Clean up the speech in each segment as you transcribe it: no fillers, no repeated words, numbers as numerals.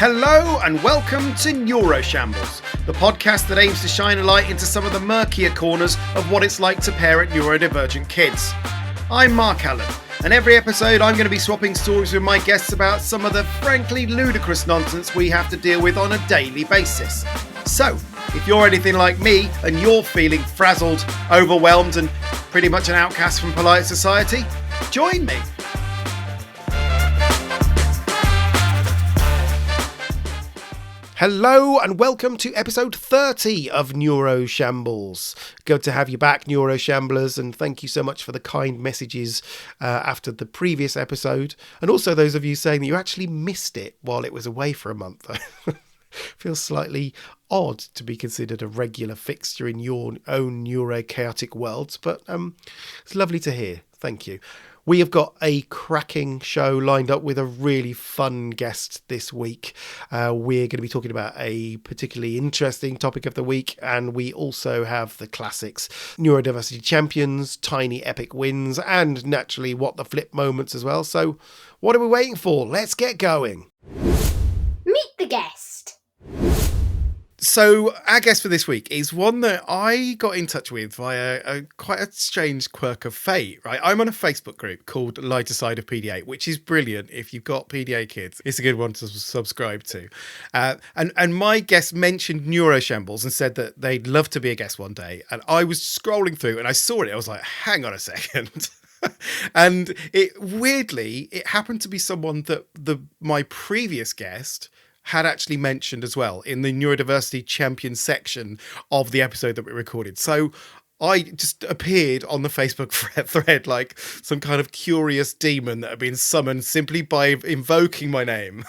Hello and welcome to Neuroshambles, the podcast that aims to shine a light into some of the murkier corners of what it's like to parent neurodivergent kids. I'm Mark Allen, and every episode I'm going to be swapping stories with my guests about some of the frankly ludicrous nonsense we have to deal with on a daily basis. So, if you're anything like me and you're feeling frazzled, overwhelmed and pretty much an outcast from polite society, join me. Hello and welcome to episode 30 of Neuroshambles. Good to have you back, Neuroshamblers, and thank you so much for the kind messages after the previous episode, and also those of you saying that you actually missed it while it was away for a month. Feels slightly odd to be considered a regular fixture in your own neurochaotic worlds, but it's lovely to hear. Thank you. We have got a cracking show lined up with a really fun guest this week. We're going to be talking about a particularly interesting topic of the week, and we also have the classics, neurodiversity champions, tiny epic wins, and naturally what the flip moments as well. So what are we waiting for? Let's get going. Meet the guest. So our guest for this week is one that I got in touch with via quite a strange quirk of fate, right? I'm on a Facebook group called Lighter Side of PDA, which is brilliant. If you've got PDA kids, it's a good one to subscribe to. And my guest mentioned Neuroshambles and said that they'd love to be a guest one day. And I was scrolling through and I saw it. I was like, hang on a second. And it happened to be someone that my previous guest had actually mentioned as well in the neurodiversity champion section of the episode that we recorded. So I just appeared on the Facebook thread like some kind of curious demon that had been summoned simply by invoking my name.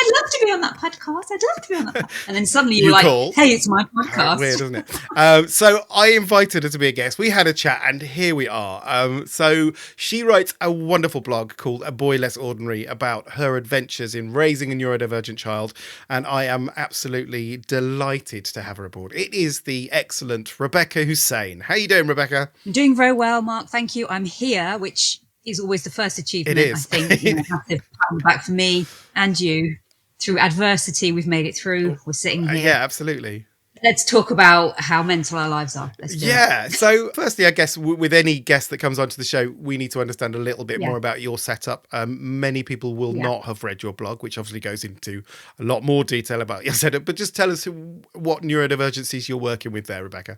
I'd love to be on that podcast. And then suddenly you were like, call. Hey, it's my podcast. Weird, isn't it? So I invited her to be a guest. We had a chat and here we are. So she writes a wonderful blog called A Boy Less Ordinary about her adventures in raising a neurodivergent child. And I am absolutely delighted to have her aboard. It is the excellent Rebecca Huseyin. How are you doing, Rebecca? I'm doing very well, Mark. Thank you. I'm here, which is always the first achievement. It is. I think have to come back for me and you. Through adversity, we've made it through. We're sitting here. Yeah, absolutely. Let's talk about how mental our lives are. Let's do it. So firstly, I guess with any guest that comes onto the show, we need to understand a little bit more about your setup. Many people will not have read your blog, which obviously goes into a lot more detail about your setup. But just tell us what neurodivergencies you're working with there, Rebecca.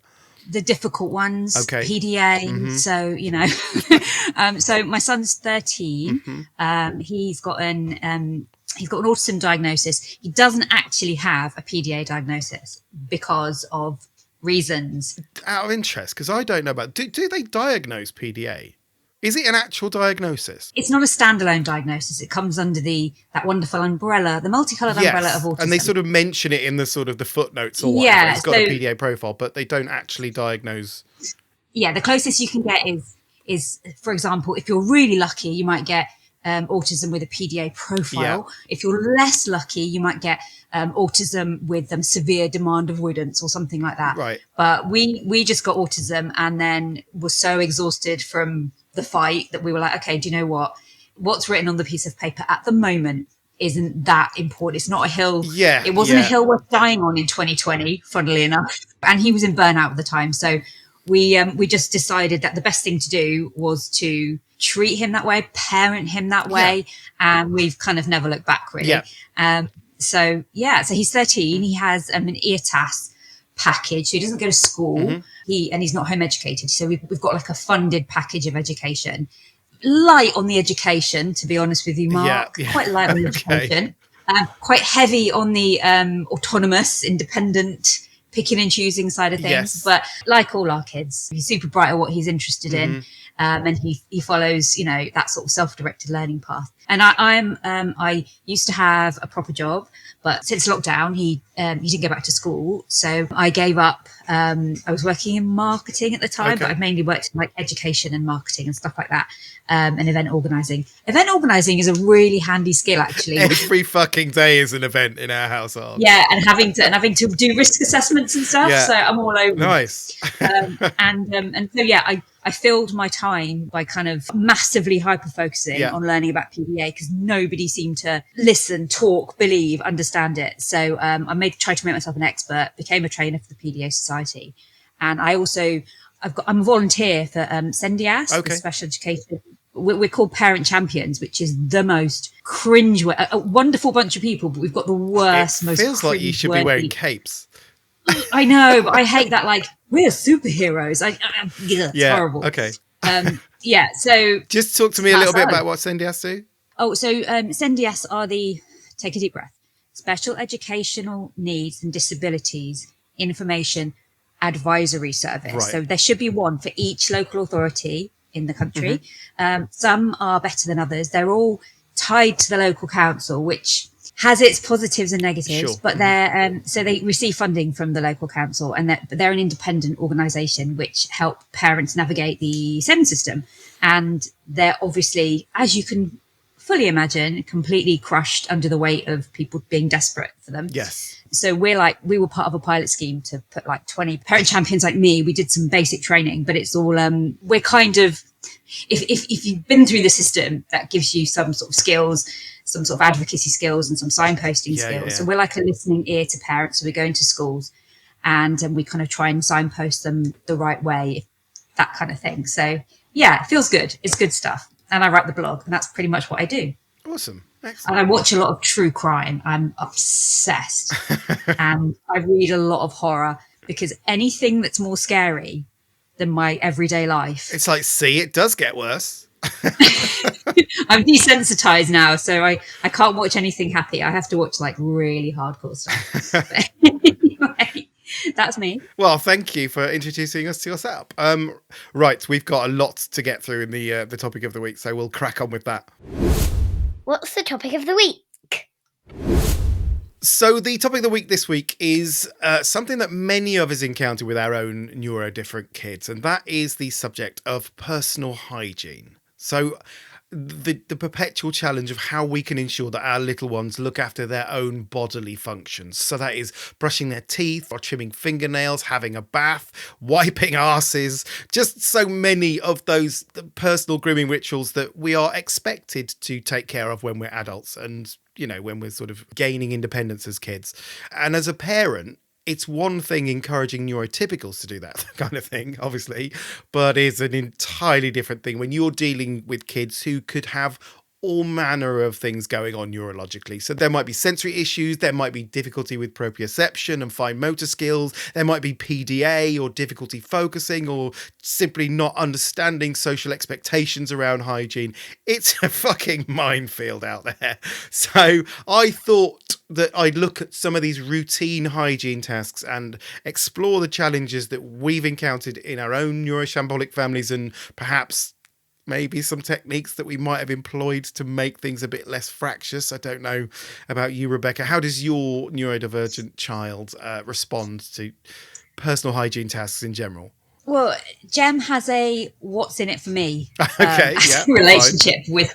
The difficult ones, okay. PDA. Mm-hmm. So, so my son's 13. Mm-hmm. He's got an autism diagnosis. He doesn't actually have a PDA diagnosis because of reasons. Out of interest, because I don't know about, do they diagnose PDA? Is it an actual diagnosis? It's not a standalone diagnosis. It comes under that wonderful umbrella, the multicolored umbrella of autism. And they sort of mention it in the sort of the footnotes or whatever. It's got a PDA profile, but they don't actually diagnose. Yeah, the closest you can get is, for example, if you're really lucky, you might get autism with a PDA profile. Yeah. If you're less lucky, you might get autism with severe demand avoidance or something like that. Right. But we just got autism and then were so exhausted from the fight that we were like, okay, do you know what? What's written on the piece of paper at the moment isn't that important. It's not a hill. Yeah. It wasn't a hill worth dying on in 2020, funnily enough. And he was in burnout at the time. So we just decided that the best thing to do was to treat him that way, parent him that way. And we've kind of never looked back really. Yeah. So he's 13. He has an EATAS package. So he doesn't go to school. Mm-hmm. He's not home educated. So we've got like a funded package of education. Light on the education, to be honest with you, Mark. Yeah. Quite light on the education. Quite heavy on the autonomous, independent, picking and choosing side of things. Yes. But like all our kids, he's super bright at what he's interested in. And he follows, that sort of self-directed learning path. And I used to have a proper job, but since lockdown, he you didn't go back to school. So I gave up. I was working in marketing at the time, but I've mainly worked in like education and marketing and stuff like that, and event organising. Event organising is a really handy skill, actually. Every fucking day is an event in our household. Yeah, and having to do risk assessments and stuff. Yeah. So I'm all over. Nice. And so yeah, I filled my time by kind of massively hyper focusing on learning about PDA, because nobody seemed to listen, talk, believe, understand it. So tried to make myself an expert, became a trainer for the PDA Society, and I'm a volunteer for SENDIAS, the special education. We're called Parent Champions, which is the most cringe, a wonderful bunch of people, but we've got the worst, most feels like you should be wearing capes. I know, but I hate that. Like, we're superheroes. It's horrible. Okay. So just talk to me a little bit about what SENDIAS do. Oh, so SENDIAS are take a deep breath, Special Educational Needs and Disabilities Information Advisory Service. Right. So there should be one for each local authority in the country. Some are better than others. They're all tied to the local council, which has its positives and negatives, but they're so they receive funding from the local council, and they're an independent organisation which help parents navigate the SEND system. And they're obviously, as you can fully imagine, completely crushed under the weight of people being desperate for them. Yes. So we were part of a pilot scheme to put like 20 parent champions like me. We did some basic training, but it's all we're kind of, if you've been through the system, that gives you some sort of skills, some sort of advocacy skills and some signposting skills. Yeah. So we're like a listening ear to parents. So we go into schools and we kind of try and signpost them the right way, that kind of thing. So yeah, it feels good. It's good stuff. And I write the blog, and that's pretty much what I do. Awesome. Excellent. And I watch a lot of true crime. I'm obsessed. And I read a lot of horror, because anything that's more scary than my everyday life. It's like, see, it does get worse. I'm desensitized now, so I can't watch anything happy. I have to watch like really hardcore stuff. Anyway, that's me. Well, thank you for introducing us to your setup. Right, we've got a lot to get through in the topic of the week, so we'll crack on with that. What's the topic of the week? So the topic of the week this week is something that many of us encounter with our own neurodivergent kids, and that is the subject of personal hygiene. So the perpetual challenge of how we can ensure that our little ones look after their own bodily functions. So that is brushing their teeth or trimming fingernails, having a bath, wiping arses, just so many of those personal grooming rituals that we are expected to take care of when we're adults and, you know, when we're sort of gaining independence as kids. And as a parent, it's one thing encouraging neurotypicals to do that kind of thing, obviously, but it's an entirely different thing when you're dealing with kids who could have all manner of things going on neurologically. So there might be sensory issues, there might be difficulty with proprioception and fine motor skills, there might be PDA or difficulty focusing or simply not understanding social expectations around hygiene. It's a fucking minefield out there. So I thought that I'd look at some of these routine hygiene tasks and explore the challenges that we've encountered in our own neuroshambolic families, and perhaps maybe some techniques that we might have employed to make things a bit less fractious. I don't know about you, Rebecca. How does your neurodivergent child respond to personal hygiene tasks in general? Well, Jem has a what's in it for me relationship with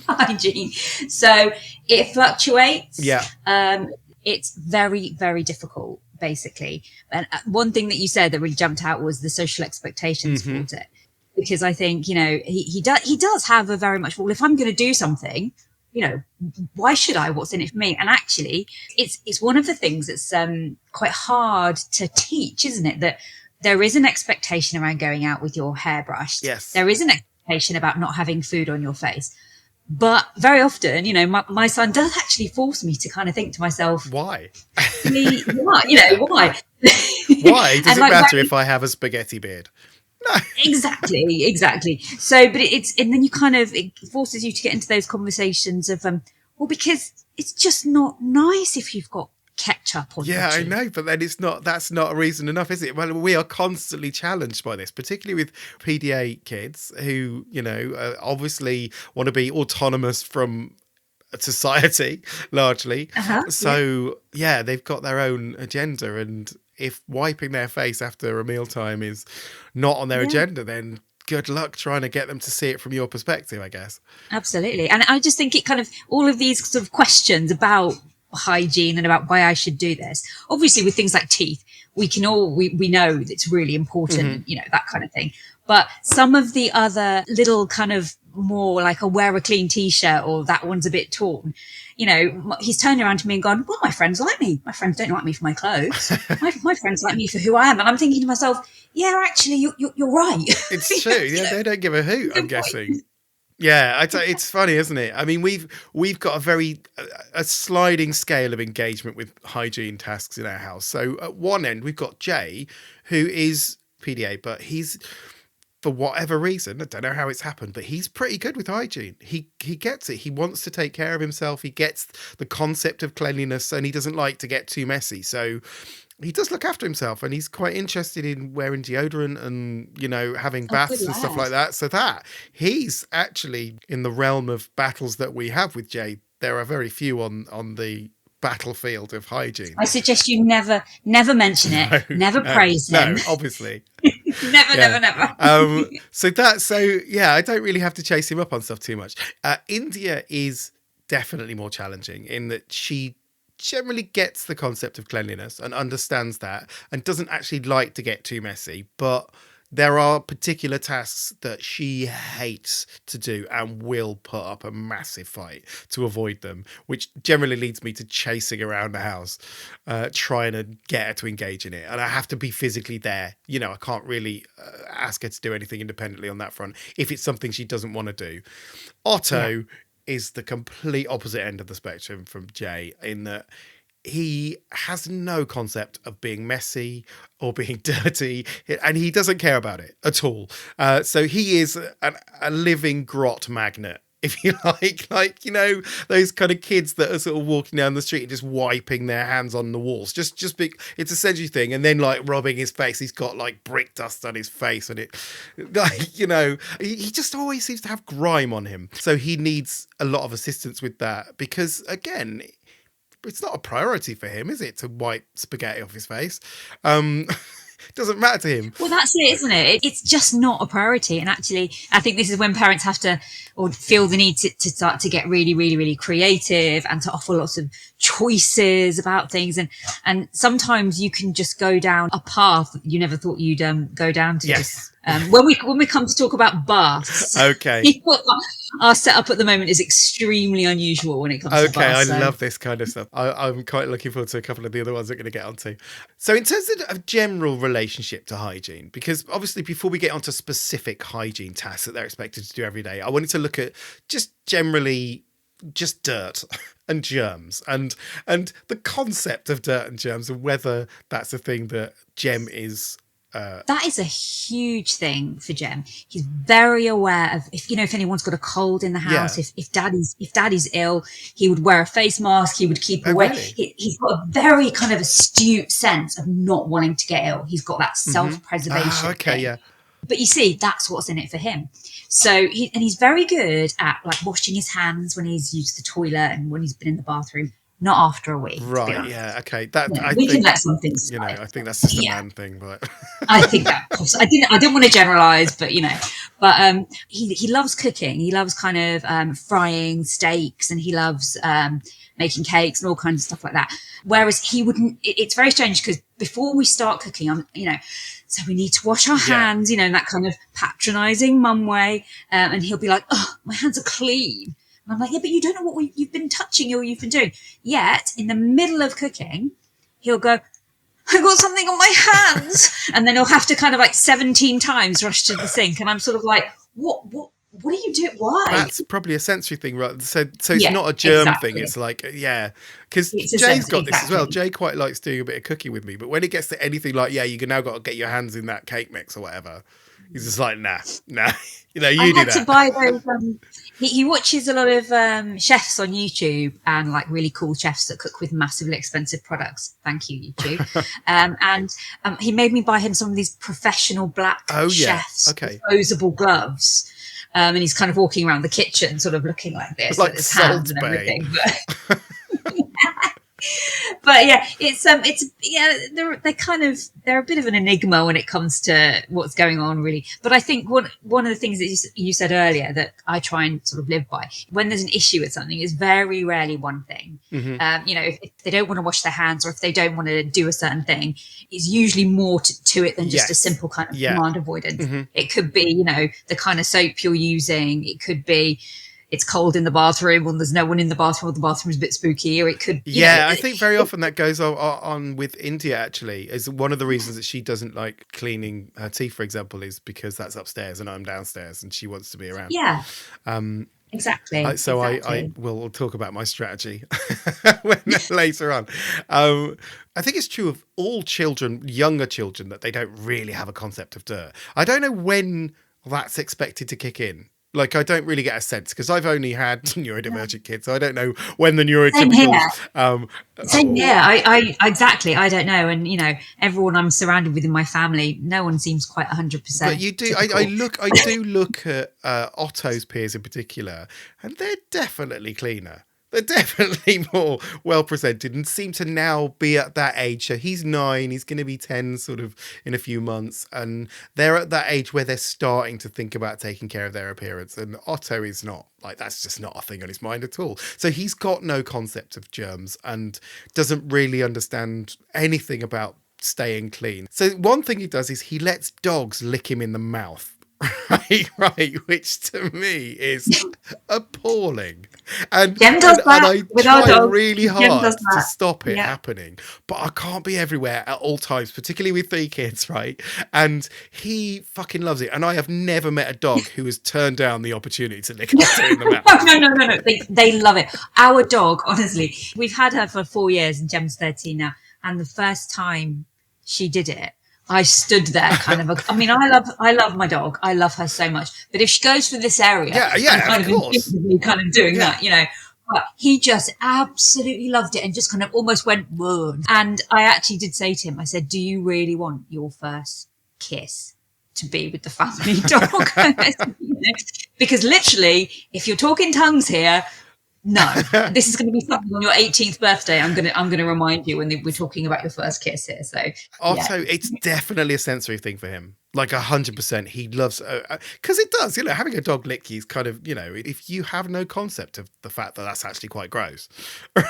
hygiene. So it fluctuates. Yeah. It's very, very difficult, basically. And one thing that you said that really jumped out was the social expectations towards it. Because I think, you know, he does have a very much, well, if I'm going to do something, you know, why should I? What's in it for me? And actually, it's one of the things that's quite hard to teach, isn't it? That there is an expectation around going out with your hair brushed. Yes. There is an expectation about not having food on your face. But very often, you know, my son does actually force me to kind of think to myself, why? Why? You know, why? Why does it matter if I have a spaghetti beard? No. Exactly. So, but and then it forces you to get into those conversations of, well, because it's just not nice if you've got ketchup on your Yeah, I cheek. know, but then that's not a reason enough, is it? Well, we are constantly challenged by this, particularly with PDA kids who, you know, obviously want to be autonomous from society largely. So yeah. they've got their own agenda, and if wiping their face after a mealtime is not on their agenda, then good luck trying to get them to see it from your perspective, I guess. Absolutely. And I just think it kind of, all of these sort of questions about hygiene and about why I should do this, obviously with things like teeth, we know that it's really important, you know, that kind of thing. But some of the other little kind of more like a wear a clean t-shirt, or that one's a bit torn, you know, he's turned around to me and gone, well, my friends like me. My friends don't like me for my clothes. my friends like me for who I am. And I'm thinking to myself, yeah, actually, you're right. It's true. Yeah, they don't give a hoot, I'm guessing. Yeah, it's funny, isn't it? I mean, we've got a sliding scale of engagement with hygiene tasks in our house. So at one end, we've got Jay, who is PDA, but he's, for whatever reason, I don't know how it's happened, but he's pretty good with hygiene. He gets it. He wants to take care of himself. He gets the concept of cleanliness, and he doesn't like to get too messy. So he does look after himself, and he's quite interested in wearing deodorant and, you know, having baths and stuff like that. So that he's actually in the realm of battles that we have with Jay. There are very few on the battlefield of hygiene. I suggest you never mention it. Never praise him. No, obviously. Never. So I don't really have to chase him up on stuff too much. India is definitely more challenging in that she generally gets the concept of cleanliness and understands that, and doesn't actually like to get too messy, but there are particular tasks that she hates to do and will put up a massive fight to avoid them, which generally leads me to chasing around the house, trying to get her to engage in it. And I have to be physically there. You know, I can't really ask her to do anything independently on that front if it's something she doesn't want to do. Otto is the complete opposite end of the spectrum from Jay, in that he has no concept of being messy or being dirty, and he doesn't care about it at all. So he is a living grot magnet, if you like, you know, those kind of kids that are sort of walking down the street and just wiping their hands on the walls. Just big, it's a sensory thing. And then like rubbing his face, he's got like brick dust on his face, and it, like, you know, he just always seems to have grime on him. So he needs a lot of assistance with that, because again, it's not a priority for him, is it, to wipe spaghetti off his face? Doesn't matter to him. Well, that's it, isn't it? It's just not a priority. And actually, I think this is when parents have to, or feel the need to start to get really, really, really creative and to offer lots of choices about things. And sometimes you can just go down a path that you never thought you'd go down to. Yes. When we come to talk about baths, okay, our setup at the moment is extremely unusual when it comes to baths. I love this kind of stuff. I'm quite looking forward to a couple of the other ones we're going to get onto. So in terms of a general relationship to hygiene, because obviously before we get onto specific hygiene tasks that they're expected to do every day, I wanted to look at just generally just dirt and germs and the concept of dirt and germs, and whether that's a thing that Jem is. That is a huge thing for Jem. He's very aware of if anyone's got a cold in the house, if daddy's ill, he would wear a face mask, he would keep away. Really? He's got a very kind of astute sense of not wanting to get ill. He's got that self-preservation thing. Yeah. But you see, that's what's in it for him. So he's very good at like washing his hands when he's used the toilet and when he's been in the bathroom. Not after a week. Right, yeah, okay. We can let some things slide. You know, I think that's just a man thing, but I think that I didn't want to generalize, but he loves cooking. He loves kind of frying steaks, and he loves making cakes and all kinds of stuff like that. Whereas he wouldn't. It's very strange, because before we start cooking, so we need to wash our hands, in that kind of patronizing mum way, and he'll be like, "Oh, my hands are clean." And I'm like, yeah, but you don't know what you've been touching or you've been doing. Yet, in the middle of cooking, he'll go, I got something on my hands. And then he'll have to kind of like 17 times rush to the sink. And I'm sort of like, what are you doing? Why? That's probably a sensory thing, right? So it's not a germ thing. It's like, because Jay's got this as well. Jay quite likes doing a bit of cooking with me. But when it gets to anything like, you can now got to get your hands in that cake mix or whatever, he's just like, nah. You do that. I had to buy those. He watches a lot of chefs on YouTube, and like really cool chefs that cook with massively expensive products. Thank you, YouTube. And he made me buy him some of these professional black chefs disposable gloves. And he's kind of walking around the kitchen, sort of looking like this, Like with his hands Salt and Bae. everything. But yeah, it's they're a bit of an enigma when it comes to what's going on, really. But I think one of the things that you said earlier that I try and sort of live by, when there's an issue with something, is very rarely one thing. If they don't want to wash their hands, or if they don't want to do a certain thing, it's usually more to it than just a simple kind of command avoidance. It could be, the kind of soap you're using. It could be it's cold in the bathroom, or there's no one in the bathroom, or the bathroom's a bit spooky, or it could... I think very often that goes on with India, actually. Is one of the reasons that she doesn't like cleaning her teeth, for example, is because that's upstairs and I'm downstairs and she wants to be around. Yeah. Exactly. I will talk about my strategy later on. I think it's true of all children, younger children, that they don't really have a concept of dirt. I don't know when that's expected to kick in. Like, I don't really get a sense, because I've only had neurodivergent kids, so I don't know when the neurotypical... Same here. I exactly. I don't know. And, everyone I'm surrounded with in my family, no one seems quite 100%. But you do... I do look at Otto's peers in particular, and they're definitely cleaner. They're definitely more well-presented and seem to now be at that age. So he's 9, he's going to be 10 sort of in a few months. And they're at that age where they're starting to think about taking care of their appearance. And Otto is not. Like, that's just not a thing on his mind at all. So he's got no concept of germs and doesn't really understand anything about staying clean. So one thing he does is he lets dogs lick him in the mouth. Right, which to me is appalling. And Jem does that I with our try dog. really hard to stop it Yeah. happening, but I can't be everywhere at all times, particularly with 3 kids, right? And he fucking loves it. And I have never met a dog who has turned down the opportunity to lick Otto in the mouth. No. They love it. Our dog, honestly, we've had her for 4 years, and Jem's 13 now. And the first time she did it, I stood there I love my dog. I love her so much. But if she goes for this area, of course. kind of doing that, but he just absolutely loved it and just kind of almost went, whoa. And I actually did say to him, I said, do you really want your first kiss to be with the family dog? Because literally, if you're talking tongues here, no, this is going to be something on your 18th birthday. I'm going to remind you when we're talking about your first kiss here. So Otto, it's definitely a sensory thing for him. Like 100%. He loves, because it does, having a dog lick you is kind of, if you have no concept of the fact that that's actually quite gross,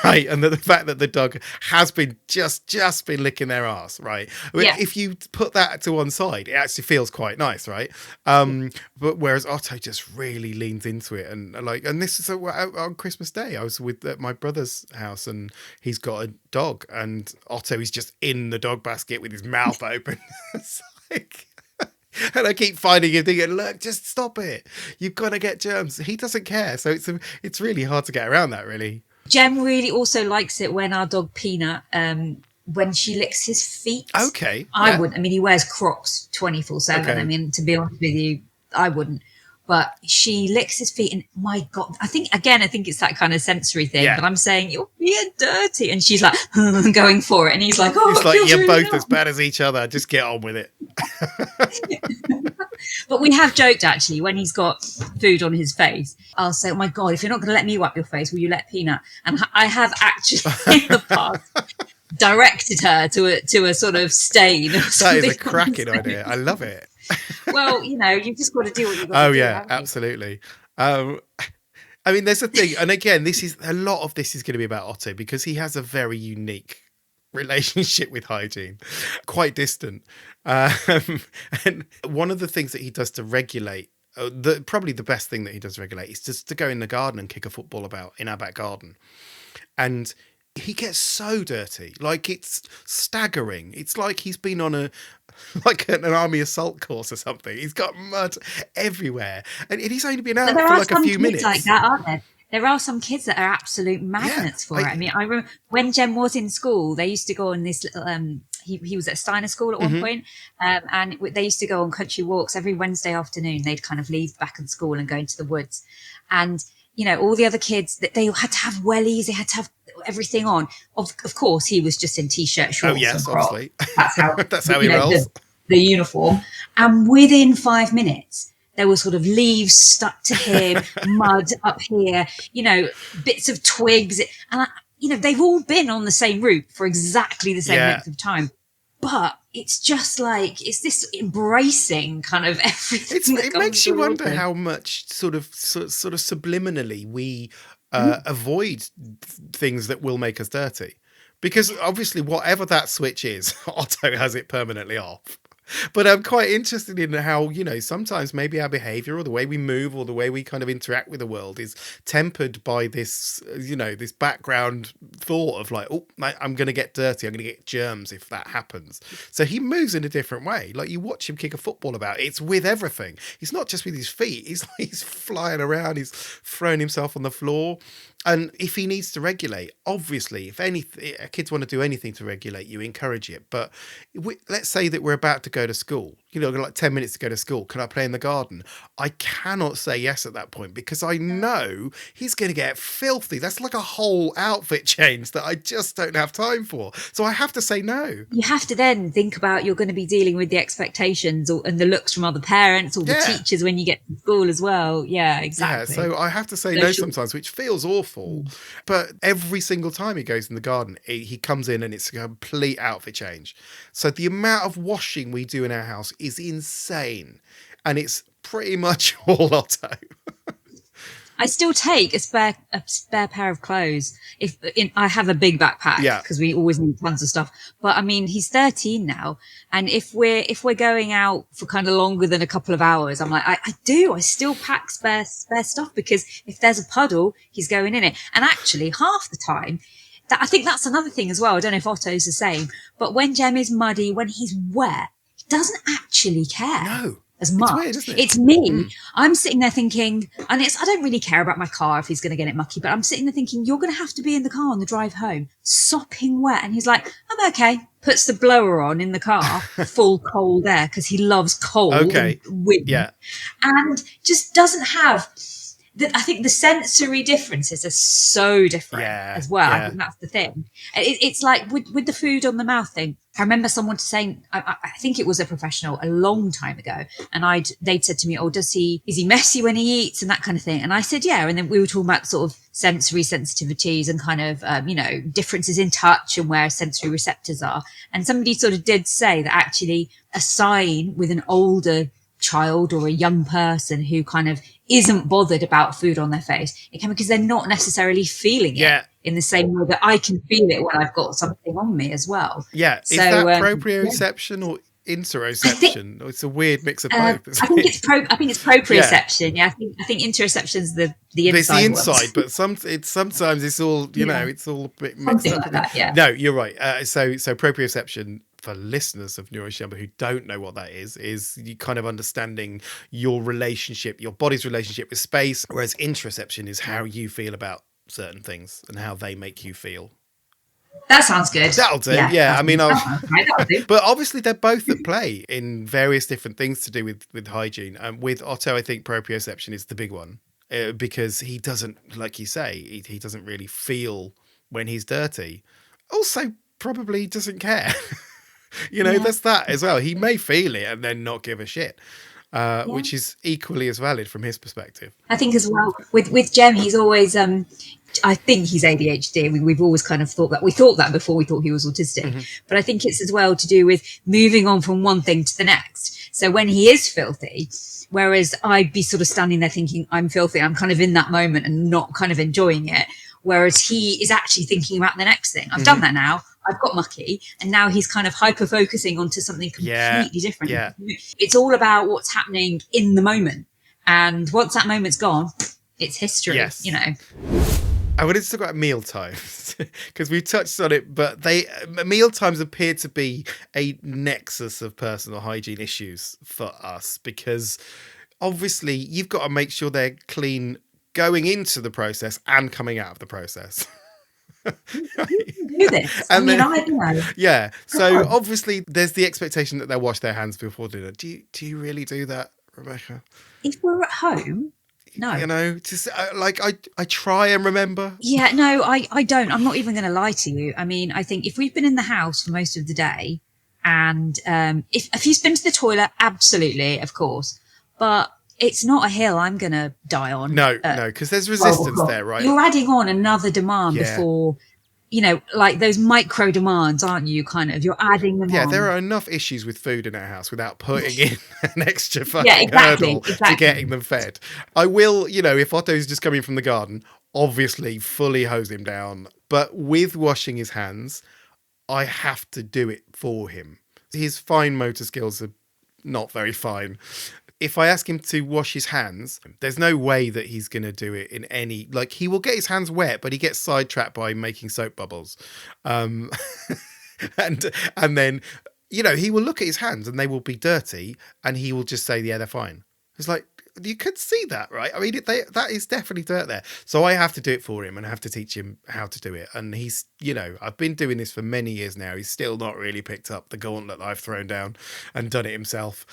right? And the fact that the dog has been just been licking their ass, right? I mean, if you put that to one side, it actually feels quite nice, right? But whereas Otto just really leans into it, and this is on Christmas Day, I was with my brother's house, and he's got a dog, and Otto is just in the dog basket with his mouth open. It's like... And I keep finding him thinking, look, just stop it. You've got to get germs. He doesn't care. So it's really hard to get around that, really. Jem really also likes it when our dog Peanut, when she licks his feet. Okay. I wouldn't. I mean, he wears Crocs 24/7. Okay. I mean, to be honest with you, I wouldn't. But she licks his feet, and my God, I think it's that kind of sensory thing. Yeah. But I'm saying, you're being dirty. And she's like, going for it. And he's like, oh, it's like, you're really both as bad as each other. Just get on with it. But we have joked, actually, when he's got food on his face, I'll say, oh my God, if you're not going to let me wipe your face, will you let Peanut? And I have actually in the past directed her to a sort of stain. That is a cracking idea. I love it. Well, you've just got to do what you've got to do. Oh, yeah, absolutely. I mean, there's a thing. And again, a lot of this is going to be about Otto, because he has a very unique relationship with hygiene, quite distant. And one of the things that he does to regulate, probably the best thing that he does to regulate, is just to go in the garden and kick a football about in our back garden. And he gets so dirty, like it's staggering. It's like he's been on an army assault course or something. He's got mud everywhere, and he's only been out for like a few minutes. Like that, aren't there? There are some kids that are absolute magnets for it. I mean, I remember when Jem was in school, they used to go on this little, he was at Steiner School at one point, and they used to go on country walks every Wednesday afternoon. They'd kind of leave back in school and go into the woods. And, all the other kids, they had to have wellies, they had to have everything on. Of course, he was just in T-shirt, shorts, oh, yes, and obviously. That's how, That's how he rolls. The uniform. And within 5 minutes, there were sort of leaves stuck to him, mud up here, bits of twigs. And, they've all been on the same route for exactly the same length of time. But it's just like, it's this embracing kind of everything. It makes you wonder how much sort of subliminally we avoid things that will make us dirty. Because obviously whatever that switch is, Otto has it permanently off. But I'm quite interested in how, sometimes maybe our behavior or the way we move or the way we kind of interact with the world is tempered by this, this background thought of like, oh, I'm going to get dirty. I'm going to get germs if that happens. So he moves in a different way. Like you watch him kick a football about. It's with everything. He's not just with his feet. He's flying around. He's throwing himself on the floor. And if he needs to regulate, obviously, if kids want to do anything to regulate, you encourage it. But let's say that we're about to go to school, like 10 minutes to go to school. Can I play in the garden? I cannot say yes at that point because I know he's going to get filthy. That's like a whole outfit change that I just don't have time for. So I have to say no. You have to then think about you're going to be dealing with the expectations and the looks from other parents or the teachers when you get to school as well. Yeah, exactly. Yeah, so I have to say no sometimes, which feels awful. But every single time he goes in the garden, he comes in and it's a complete outfit change. So the amount of washing we do in our house is insane. And it's pretty much all Otto. I still take a spare pair of clothes. I have a big backpack because we always need tons of stuff. But I mean, he's 13 now, and if we're going out for kind of longer than a couple of hours, I'm like, I still pack spare stuff because if there's a puddle, he's going in it. And actually, half the time, I think that's another thing as well. I don't know if Otto's the same, but when Jem is muddy, when he's wet, he doesn't actually care. No. As much. It's weird, isn't it? It's me. I'm sitting there thinking, and I don't really care about my car if he's going to get it mucky, but I'm sitting there thinking, you're going to have to be in the car on the drive home, sopping wet. And he's like, I'm okay. Puts the blower on in the car, full cold air, because he loves cold and wind. Yeah. And just doesn't have... I think the sensory differences are so different as well. I think that's the thing. It's like with the food on the mouth thing. I remember someone saying, I think it was a professional a long time ago, and they'd said to me, "Oh, is he messy when he eats and that kind of thing?" And I said, "Yeah." And then we were talking about sort of sensory sensitivities and kind of differences in touch and where sensory receptors are. And somebody sort of did say that actually a sign with an older child or a young person who kind of isn't bothered about food on their face, it can be because they're not necessarily feeling it in the same way that I can feel it when I've got something on me as well. Yeah. Is that proprioception or interoception? It's a weird mix of both. I think it's proprioception. Yeah. I think interoception is the inside. It's the inside, but sometimes it's all it's all a bit mixed something up. Like that, yeah. No, you're right. So proprioception, for listeners of Neuroshamble who don't know what that is you kind of understanding your body's relationship with space, whereas interoception is how you feel about certain things and how they make you feel. That sounds good. That'll do. Yeah. I mean, but obviously they're both at play in various different things to do with hygiene. With Otto, I think proprioception is the big one because he doesn't, like you say, he doesn't really feel when he's dirty. Also, probably doesn't care. There's that as well. He may feel it and then not give a shit, which is equally as valid from his perspective. I think as well with Jem, he's always I think he's ADHD. We've always kind of thought that. We thought that before we thought he was autistic. Mm-hmm. But I think it's as well to do with moving on from one thing to the next. So when he is filthy, whereas I'd be sort of standing there thinking I'm filthy, I'm kind of in that moment and not kind of enjoying it. Whereas he is actually thinking about the next thing. I've done that now. I've got mucky, and now he's kind of hyper-focusing onto something completely different. Yeah. It's all about what's happening in the moment. And once that moment's gone, it's history, I wanted to talk about meal times because we touched on it, but meal times appear to be a nexus of personal hygiene issues for us because obviously you've got to make sure they're clean going into the process and coming out of the process. Do this. I know. Yeah. So obviously there's the expectation that they'll wash their hands before dinner. Do you really do that, Rebecca? If we're at home, no. Just I try and remember. Yeah, no, I don't. I'm not even going to lie to you. I mean, I think if we've been in the house for most of the day and if he's been to the toilet, absolutely, of course. But it's not a hill I'm going to die on. No, because there's resistance there, right? You're adding on another demand Yeah. before, like those micro demands, aren't you? Kind of, you're adding them on. Yeah, there are enough issues with food in our house without putting in an extra fucking hurdle to getting them fed. I will, if Otto's just coming from the garden, obviously fully hose him down. But with washing his hands, I have to do it for him. His fine motor skills are not very fine. If I ask him to wash his hands, there's no way that he's going to do it in any... Like, he will get his hands wet, but he gets sidetracked by making soap bubbles. And then, he will look at his hands and they will be dirty and he will just say, yeah, they're fine. It's like, you could see that, right? I mean, that is definitely dirt there. So I have to do it for him and I have to teach him how to do it. And he's, I've been doing this for many years now. He's still not really picked up the gauntlet I've thrown down and done it himself.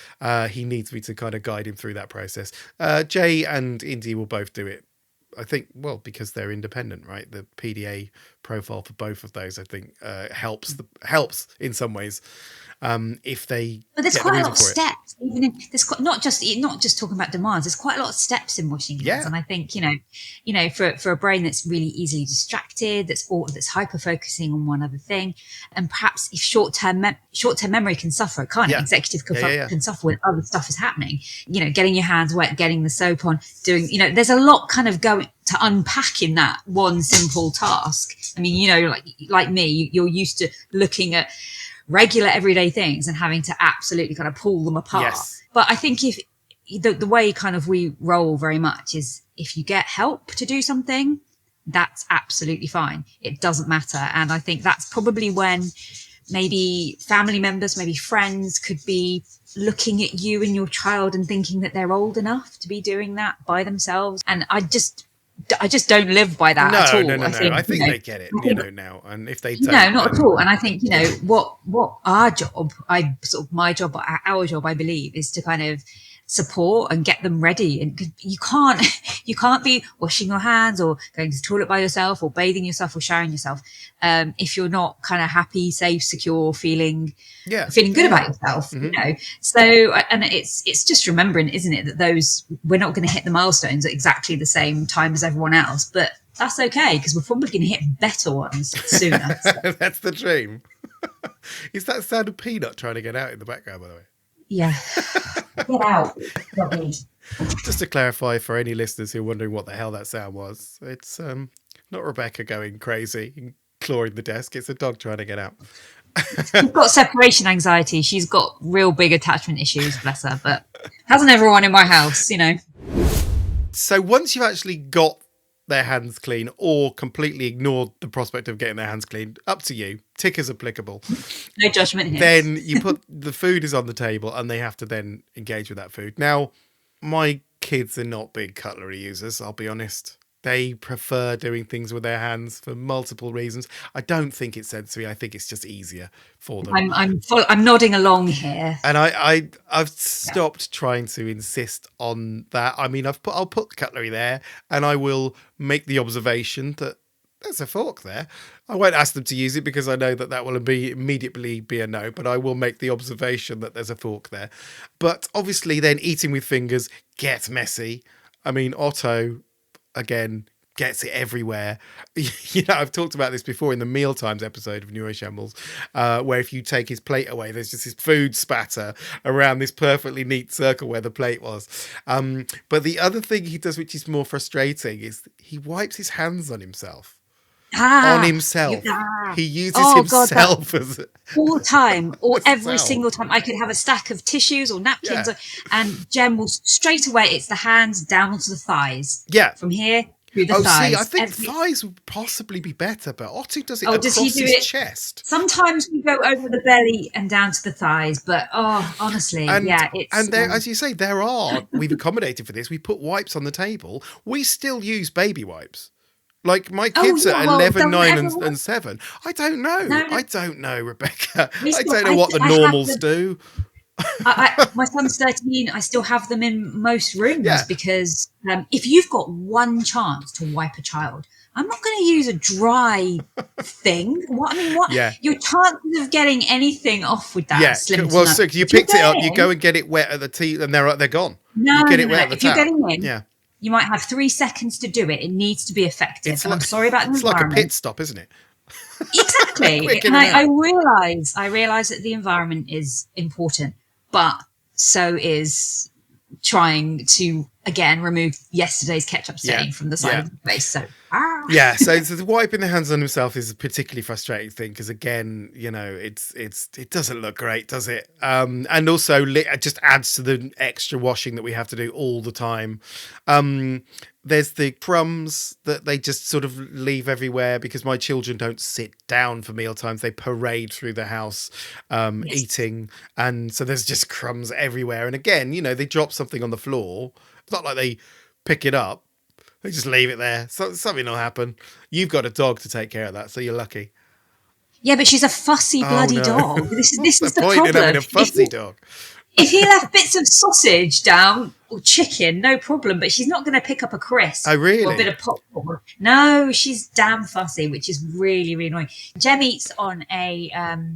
He needs me to kind of guide him through that process. Jay and Indy will both do it. I think, well, because they're independent, right? The PDA profile for both of those, I think, helps in some ways. If they, but there's quite a lot of steps. Even if there's not just talking about demands. There's quite a lot of steps in washing hands, and I think for a brain that's really easily distracted, that's hyper focusing on one other thing, and perhaps if short term memory can suffer, can't it? Executive can suffer when other stuff is happening. Getting your hands wet, getting the soap on, doing. There's a lot kind of going to unpack in that one simple task. I mean, like me, you're used to looking at regular everyday things and having to absolutely kind of pull them apart. Yes. But I think if the way kind of we roll very much is if you get help to do something, that's absolutely fine. It doesn't matter. And I think that's probably when maybe family members, maybe friends could be looking at you and your child and thinking that they're old enough to be doing that by themselves. And I just don't live by that at all. No. I think they get it, now. And if they don't... No, not at all. And I think, what our job, my job, our job, I believe, is to kind of support and get them ready. And you can't be washing your hands or going to the toilet by yourself or bathing yourself or showering yourself if you're not kind of happy, safe, secure, feeling good about yourself. Mm-hmm. So, and it's just remembering, isn't it, that we're not going to hit the milestones at exactly the same time as everyone else, but that's okay because we're probably going to hit better ones sooner. So. That's the dream. Is that sound of Peanut trying to get out in the background, by the way? Yeah. Get out. Just to clarify for any listeners who are wondering what the hell that sound was, it's not Rebecca going crazy and clawing the desk. It's a dog trying to get out. She's got separation anxiety. She's got real big attachment issues, bless her, but hasn't everyone in my house, So once you've actually got their hands clean or completely ignored the prospect of getting their hands clean, up to you. Tick is applicable. No judgment here. Then you put the food is on the table and they have to then engage with that food. Now, my kids are not big cutlery users, I'll be honest. They prefer doing things with their hands for multiple reasons. I don't think it's sensory. I think it's just easier for them. I'm nodding along here. And I've stopped trying to insist on that. I mean, I'll put the cutlery there and I will make the observation that there's a fork there. I won't ask them to use it because I know that will immediately be a no, but I will make the observation that there's a fork there. But obviously then eating with fingers gets messy. I mean, Otto, again, gets it everywhere. I've talked about this before in the Mealtimes episode of Neuroshambles, where if you take his plate away, there's just this food spatter around this perfectly neat circle where the plate was. But the other thing he does, which is more frustrating, is he wipes his hands on himself. On himself. He uses himself as all the time, or every single time. I could have a stack of tissues or napkins, and Jem will straight away. It's the hands down onto the thighs. Yeah, from here through the thighs. See, I think thighs would possibly be better, but Otto does it across his chest. Sometimes we go over the belly and down to the thighs, but honestly, it's there, as you say, we've accommodated for this. We put wipes on the table. We still use baby wipes. Like my kids are 11, 9 and 7. I don't know. I don't know, Rebecca. I don't know what the normals do. My son's 13. I still have them in most rooms Yeah. because if you've got one chance to wipe a child, I'm not going to use a dry thing. What? Yeah. Your chances of getting anything off with that Yeah. are slim to Well, none. so you If you're picked it up, going you in- go and get it wet at the teeth, and they're gone. No, you get no, it no, wet no. at the If you're tap. getting in, Yeah. you might have 3 seconds to do it. It needs to be effective. It's And like, I'm sorry about the it's like a environment. pit stop, isn't it? Exactly. Quick And in and I out. realize that the environment is important, but so is trying to again remove yesterday's ketchup stain from the side of the face. So Yeah, so the wiping the hands on himself is a particularly frustrating thing because, again, you know, it doesn't look great, does it? And also it just adds to the extra washing that we have to do all the time. There's the crumbs that they just sort of leave everywhere because my children don't sit down for meal times. They parade through the house eating. And so there's just crumbs everywhere. And again, you know, they drop something on the floor. It's not like they pick it up. They just leave it there. So, something will happen. You've got a dog to take care of that, so you're lucky. yeah, but she's a fussy bloody no. dog. This What's is the the point in problem. having a fussy dog? If he left bits of sausage down or chicken, no problem. But she's not going to pick up a crisp Oh, really? or a bit of popcorn. No, she's damn fussy, which is really, really annoying. Jem eats on a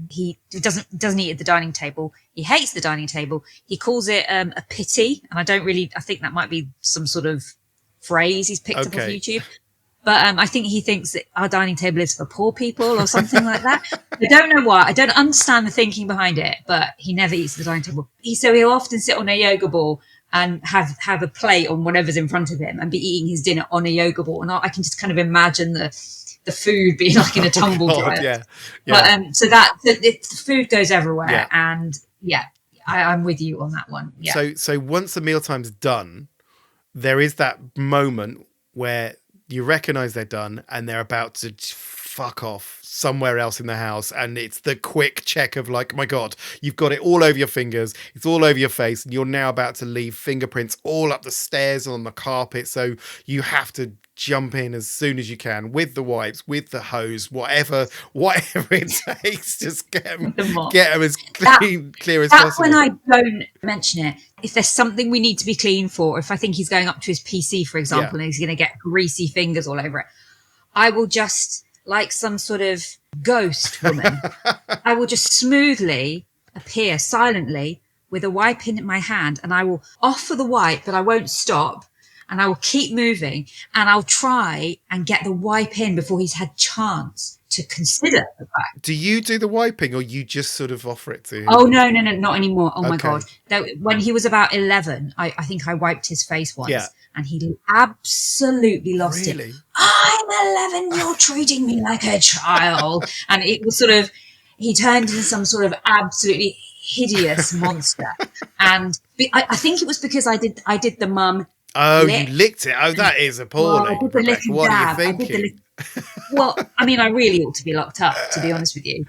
he doesn't eat at the dining table. He hates the dining table. He calls it a pity, and I think that might be some sort of phrase he's picked up off YouTube. But I think he thinks that our dining table is for poor people or something like that. I don't know why. I don't understand the thinking behind it, but he never eats at the dining table. He'll often sit on a yoga ball and have a plate on whatever's in front of him and be eating his dinner on a yoga ball. And I can just kind of imagine the food being like in a tumble dryer. Yeah. But so the food goes everywhere. Yeah. And I'm with you on that one. Yeah. So once the mealtime's done, there is that moment where you recognize they're done and they're about to fuck off somewhere else in the house, and it's the quick check of like, my God, you've got it all over your fingers, it's all over your face, and you're now about to leave fingerprints all up the stairs on the carpet, so you have to jump in as soon as you can with the wipes, with the hose, whatever it takes. Just get them as clear as That's possible. when I don't mention it. If there's something we need to be clean for, if I think he's going up to his PC, for example, and he's going to get greasy fingers all over it, I will just, like some sort of ghost woman, I will just smoothly appear silently with a wipe in my hand, and I will offer the wipe, but I won't stop. And I will keep moving, and I'll try and get the wipe in before he's had chance to consider the fact. Do you do the wiping, or you just sort of offer it to him? Oh, no, not anymore. Oh, my Okay. God. When he was about 11, I think I wiped his face once, Yeah. and he absolutely lost it. Really? I'm 11, you're treating me like a child. And it was sort of, he turned into some sort of absolutely hideous monster. And I think it was because I did the mum. Oh, lick. you licked it. Oh, that is appalling. I did the Rebecca. little What dab. are you thinking? Well, I mean, I really ought to be locked up, to be honest with you.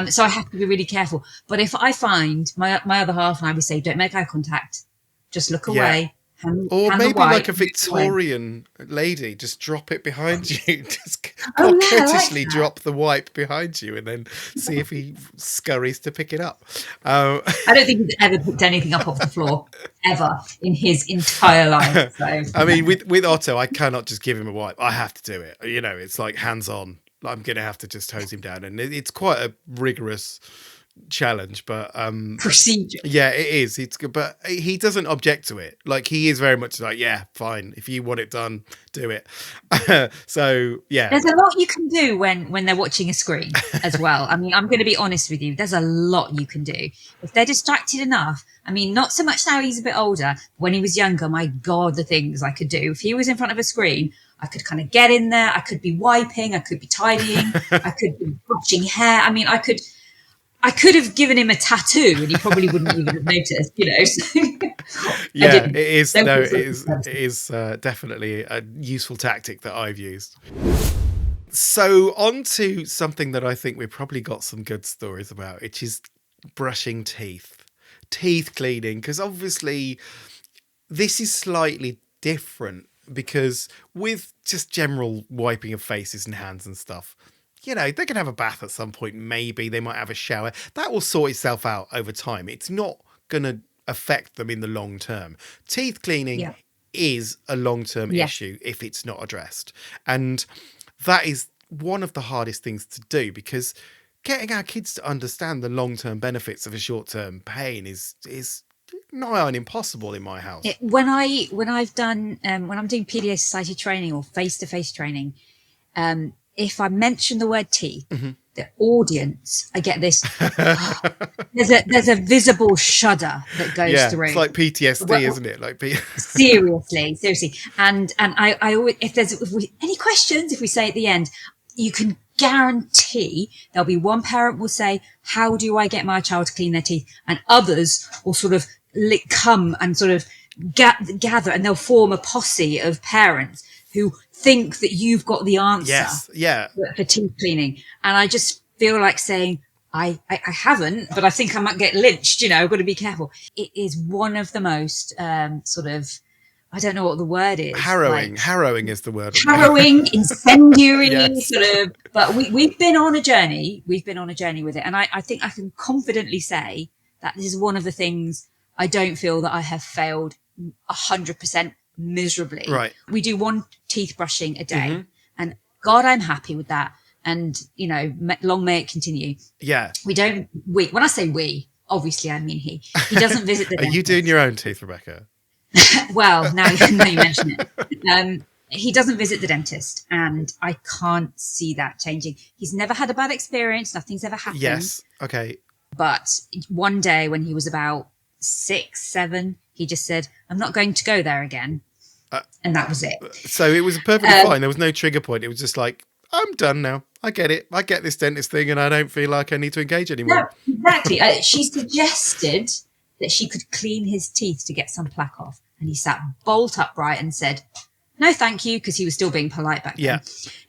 So I have to be really careful. But if I find my other half and I would say, don't make eye contact, just look away. Or hand maybe the wipe, like a Victorian lady, just drop it behind you. Just courteously drop the wipe behind you and then see if he scurries to pick it up. I don't think he's ever picked anything up off the floor, ever, in his entire life. So. I mean, with Otto, I cannot just give him a wipe. I have to do it. You know, it's like hands-on. I'm going to have to just hose him down. And it's quite a rigorous challenge, but procedure. Yeah, it is. It's good, but he doesn't object to it. Like, he is very much like, yeah, fine, if you want it done, do it. So yeah, there's a lot you can do when they're watching a screen as well. I mean, I'm going to be honest with you, there's a lot you can do if they're distracted enough. I mean, not so much now he's a bit older. When he was younger, my God, the things I could do. If he was in front of a screen, I could kind of get in there. I could be wiping, I could be tidying, I could be brushing hair. I mean, I could have given him a tattoo and he probably wouldn't even have noticed, you know. So, yeah, it is. No, it is definitely a useful tactic that I've used. So on to something that I think we've probably got some good stories about, which is brushing teeth cleaning, because obviously this is slightly different, because with just general wiping of faces and hands and stuff, you know, they can have a bath at some point. Maybe they might have a shower. That will sort itself out over time. It's not going to affect them in the long term. Teeth cleaning Yeah. is a long-term Yeah. issue if it's not addressed. And that is one of the hardest things to do, because getting our kids to understand the long-term benefits of a short-term pain is nigh on impossible in my house. When I'm doing PDA Society training or face-to-face training, if I mention the word teeth, the audience, I get this. there's a visible shudder that goes through. It's like PTSD, isn't it? Like seriously. And I always, any questions, if we say at the end, you can guarantee there'll be one parent will say, how do I get my child to clean their teeth? And others will sort of come and sort of gather, and they'll form a posse of parents who think that you've got the answer for teeth cleaning. And I just feel like saying, I haven't, but I think I might get lynched. I've got to be careful. It is one of the most sort of, I don't know what the word is. Harrowing is the word. Harrowing, incendiary, Yes. sort of. But we've been on a journey. We've been on a journey with it. And I think I can confidently say that this is one of the things I don't feel that I have failed 100% miserably. Right. We do one teeth brushing a day. And God, I'm happy with that. And, long may it continue. Yeah. When I say we, obviously I mean he doesn't visit the Are you dentist. doing your own teeth, Rebecca? Well, now you mention it. He doesn't visit the dentist, and I can't see that changing. He's never had a bad experience. Nothing's ever happened. Yes. Okay. But one day when he was about 6, 7, he just said, I'm not going to go there again. And that was it. So it was perfectly fine. There was no trigger point. It was just like, I'm done now. I get it. I get this dentist thing, and I don't feel like I need to engage anymore. No, exactly. She suggested that she could clean his teeth to get some plaque off. And he sat bolt upright and said, no, thank you, because he was still being polite back then. Yeah.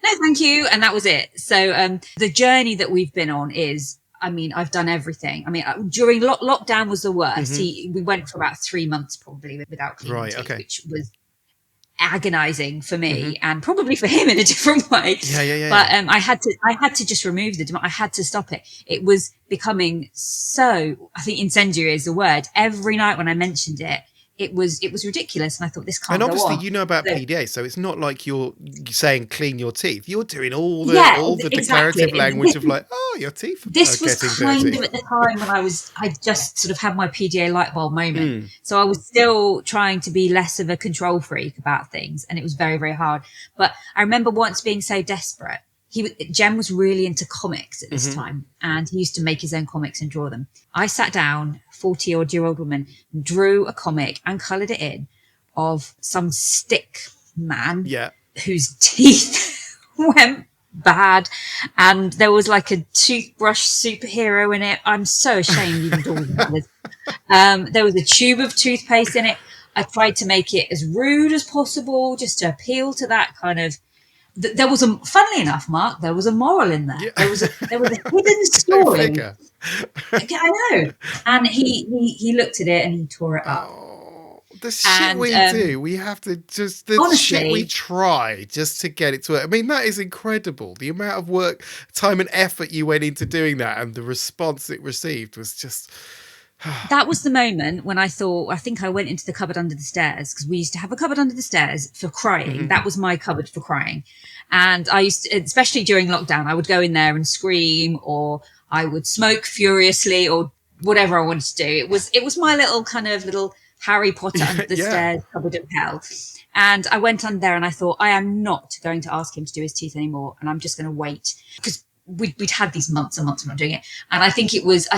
No, thank you. And that was it. So the journey that we've been on is, I've done everything. During lockdown was the worst. We went for about 3 months probably without cleaning teeth, which was agonizing for me and probably for him in a different way. But I had to just remove I had to stop it. It was becoming so, I think incendiary is the word. Every night when I mentioned it, it was ridiculous, and I thought, this can't go on. And obviously, you know about PDA, so it's not like you're saying clean your teeth. You're doing all the declarative language of like, oh, your teeth are this was getting kind dirty. of at the time when I just sort of had my PDA light bulb moment. So I was still trying to be less of a control freak about things, and it was very, very hard. But I remember once being so desperate. Jem was really into comics at this time, and he used to make his own comics and draw them. I sat down, 40-odd-year-old woman, drew a comic and coloured it in of some stick man whose teeth went bad, and there was like a toothbrush superhero in it. I'm so ashamed even talking about this. There was a tube of toothpaste in it. I tried to make it as rude as possible, just to appeal to that kind of. There was funnily enough, Mark, there was a moral in there. There was a hidden story. I know. And he looked at it and he tore it up. Oh, the shit we do. We have to just honestly, shit we try just to get it to work. That is incredible. The amount of work, time, and effort you went into doing that, and the response it received was just. That was the moment when I think I went into the cupboard under the stairs, because we used to have a cupboard under the stairs for crying. That was my cupboard for crying. And I used to, especially during lockdown, I would go in there and scream, or I would smoke furiously, or whatever I wanted to do. It was my little kind of little Harry Potter under the stairs cupboard of hell. And I went on there and I thought, I am not going to ask him to do his teeth anymore. And I'm just going to wait, because we'd had these months and months of not doing it. And I think it was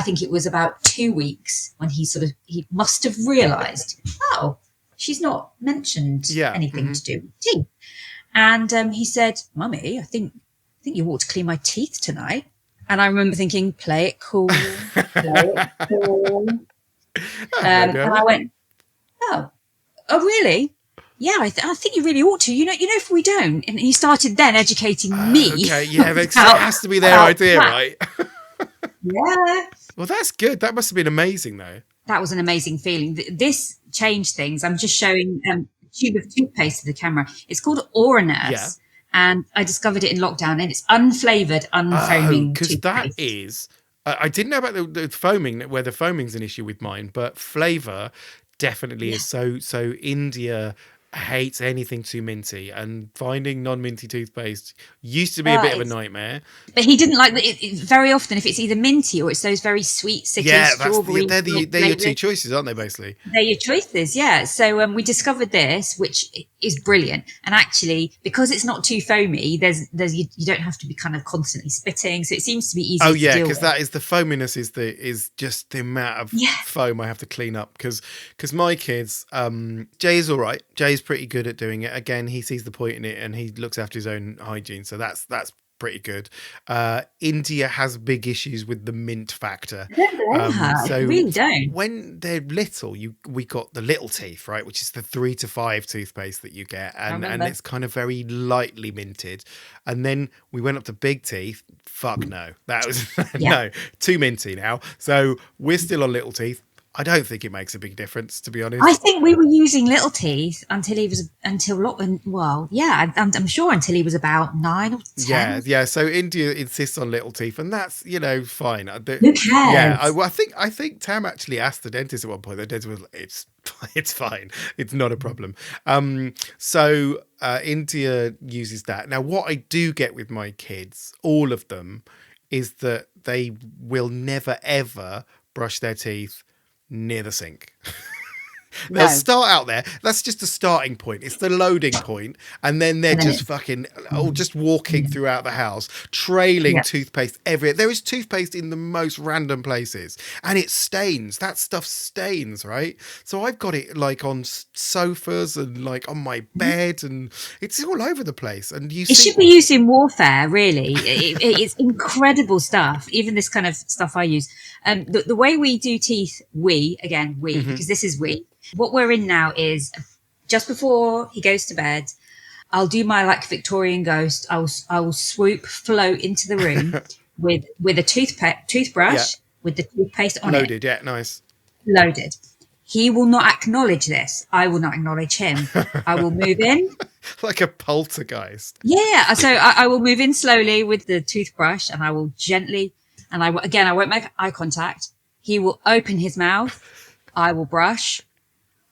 about 2 weeks when he must have realised, oh, she's not mentioned anything to do with teeth. And he said, Mummy, I think you ought to clean my teeth tonight. And I remember thinking, play it cool, play it cool. And I went, oh, really? Yeah, I think you really ought to. You know, if we don't. And he started then educating me. Okay, yeah, it has to be their idea, right? Yeah. Well, that's good. That must have been amazing, though. That was an amazing feeling. This changed things. I'm just showing a tube of toothpaste to the camera. It's called Auranurse. Yeah. And I discovered it in lockdown, and it's unflavoured, unfoaming because toothpaste. that is I didn't know about the foaming, where the foaming's an issue with mine, but flavour definitely is. So India hates anything too minty, and finding non-minty toothpaste used to be a bit of a nightmare. But he didn't like it very often. If it's either minty or it's those very sweet, sickly strawberry. They're your two choices, aren't they? Basically, they're your choices. Yeah. So we discovered this, which is brilliant. And actually, because it's not too foamy, you don't have to be kind of constantly spitting. So it seems to be easy. Oh yeah, because that is the foaminess is just the amount of foam I have to clean up. Because my kids, Jay is all right. Jay's pretty good at doing it. Again, he sees the point in it and he looks after his own hygiene, so that's pretty good. India has big issues with the mint factor. So really don't. When they're little, we got the little teeth, right, which is the 3 to 5 toothpaste that you get, and it's kind of very lightly minted. And then we went up to big teeth. Fuck no, that was no, too minty now. So we're still on little teeth. I don't think it makes a big difference, to be honest. I think we were using little teeth I'm sure until he was about 9 or 10. Yeah. So India insists on little teeth, and that's fine. Who cares? Yeah, I think Tam actually asked the dentist at one point. The dentist was, it's fine, it's not a problem. So India uses that. Now, what I do get with my kids, all of them, is that they will never ever brush their teeth near the sink. They'll start out there. That's just the starting point. It's the loading point. And then they're just walking throughout the house, trailing toothpaste everywhere. There is toothpaste in the most random places. And it stains. That stuff stains, right? So I've got it like on sofas and like on my bed, and it's all over the place. And it should be used in warfare, really. It's incredible stuff. Even this kind of stuff I use. The way we do teeth, because this is what we're in now is just before he goes to bed, I'll do my like Victorian ghost. I will float into the room with a toothbrush with the toothpaste on loaded, it. Yeah, nice. Loaded. He will not acknowledge this. I will not acknowledge him. I will move in. Like a poltergeist. Yeah. So I will move in slowly with the toothbrush, and I will gently, and I won't make eye contact. He will open his mouth. I will brush.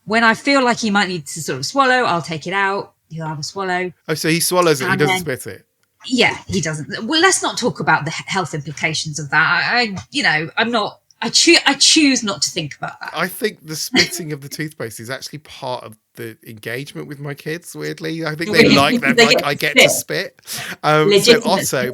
When I feel like he might need to sort of swallow, I'll take it out. He'll have a swallow. Oh, so he swallows it. He doesn't spit it. Yeah, he doesn't. Well, let's not talk about the health implications of that. I choose not to think about that. I think the spitting of the toothpaste is actually part of the engagement with my kids, weirdly. I think they like that. I get to spit. So Otto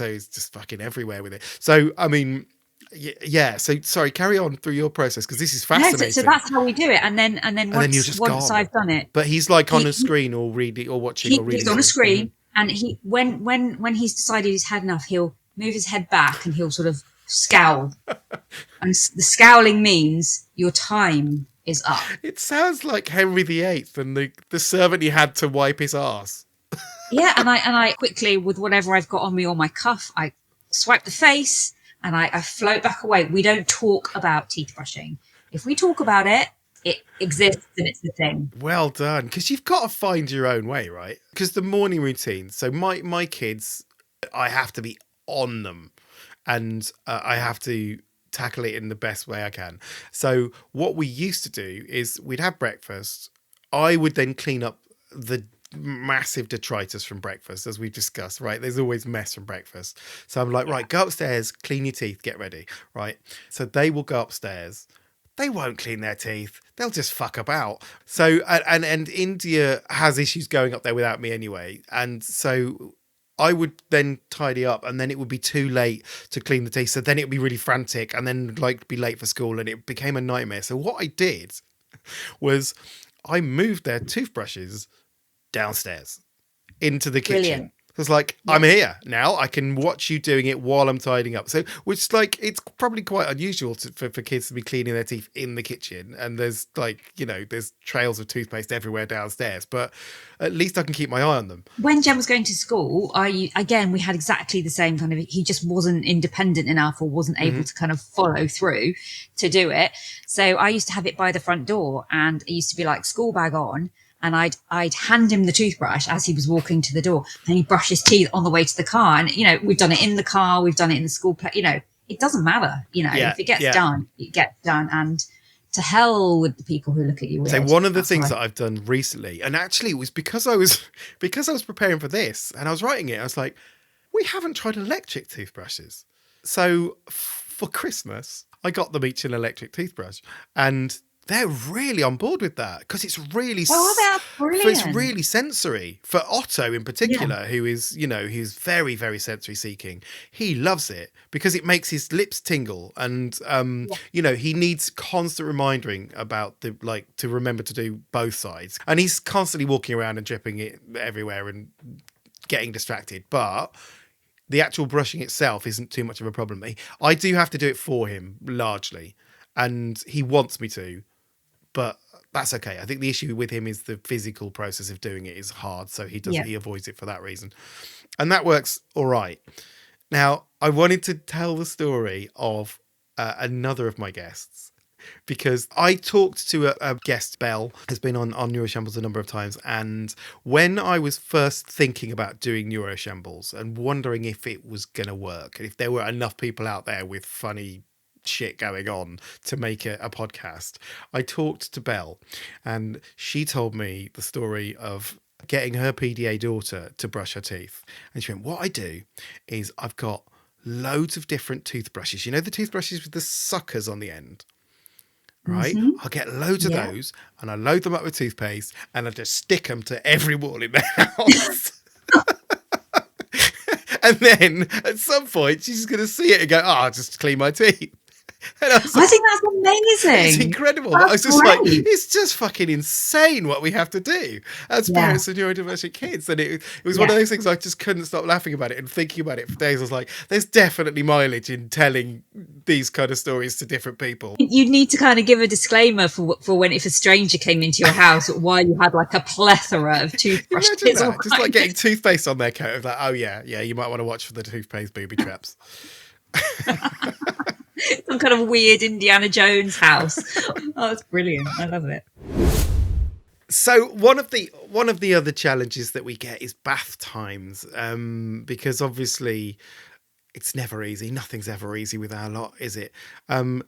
is just fucking everywhere with it. So, I mean... Yeah. So sorry, carry on through your process, because this is fascinating. So that's how we do it, and then once I've done it. But he's like on a screen or reading or watching or reading. He's on a screen, and he when he's decided he's had enough, he'll move his head back and he'll sort of scowl, and the scowling means your time is up. It sounds like Henry VIII and the servant he had to wipe his arse. Yeah, and I quickly, with whatever I've got on me or my cuff, I swipe the face. And I float back away. We don't talk about teeth brushing. If we talk about it, it exists and it's the thing. Well done. Because you've got to find your own way, right? Because the morning routine. So my kids, I have to be on them. And I have to tackle it in the best way I can. So what we used to do is we'd have breakfast. I would then clean up the massive detritus from breakfast, as we've discussed, right? There's always mess from breakfast. So I'm like, right, go upstairs, clean your teeth, get ready, right? So they will go upstairs. They won't clean their teeth. They'll just fuck about. So, and India has issues going up there without me anyway. And so I would then tidy up, and then it would be too late to clean the teeth. So then it would be really frantic, and then like be late for school, and it became a nightmare. So what I did was I moved their toothbrushes downstairs into the kitchen. Brilliant. It's like, I'm here now. I can watch you doing it while I'm tidying up. So, which like, it's probably quite unusual for kids to be cleaning their teeth in the kitchen. And there's like, there's trails of toothpaste everywhere downstairs, but at least I can keep my eye on them. When Jem was going to school, we had exactly the same kind of, he just wasn't independent enough or wasn't able to kind of follow through to do it. So I used to have it by the front door, and it used to be like school bag on. And I'd hand him the toothbrush as he was walking to the door, and he'd brush his teeth on the way to the car. And, we've done it in the car, we've done it in the school, it doesn't matter. If it gets yeah. done, it gets done. And to hell with the people who look at you weird. So one of the things that I've done recently, and actually it was because I was preparing for this and I was writing it, I was like, we haven't tried electric toothbrushes. So for Christmas, I got them each an electric toothbrush, and they're really on board with that because it's really, that's brilliant. It's really sensory for Otto in particular, who is, he's very, very sensory seeking. He loves it because it makes his lips tingle, and he needs constant reminding about to remember to do both sides, and he's constantly walking around and dripping it everywhere and getting distracted. But the actual brushing itself isn't too much of a problem. I do have to do it for him largely, and he wants me to. But that's okay. I think the issue with him is the physical process of doing it is hard. So he avoids it for that reason. And that works all right. Now, I wanted to tell the story of another of my guests, because I talked to a guest, Belle, has been on Neuroshambles a number of times. And when I was first thinking about doing Neuroshambles and wondering if it was going to work, and if there were enough people out there with funny shit going on to make a podcast, I talked to Belle, and she told me the story of getting her PDA daughter to brush her teeth. And she went, what I do is I've got loads of different toothbrushes, the toothbrushes with the suckers on the end, right? I'll get loads of those, and I load them up with toothpaste, and I just stick them to every wall in the house. And then at some point she's going to see it and go, I'll just clean my teeth. And I think that's amazing. It's incredible. That's I was just great. like, it's just fucking insane what we have to do as parents of neurodivergent kids. And it was one of those things I just couldn't stop laughing about it and thinking about it for days. I was like, there's definitely mileage in telling these kind of stories to different people. You need to kind of give a disclaimer for when if a stranger came into your house while you had like a plethora of toothbrushes. Imagine that. Just like getting toothpaste on their coat of like, oh yeah, you might want to watch for the toothpaste booby traps. Some kind of weird Indiana Jones house. Oh, it's brilliant. I love it. So one of the other challenges that we get is bath times, because obviously it's never easy. Nothing's ever easy with our lot, is it? No.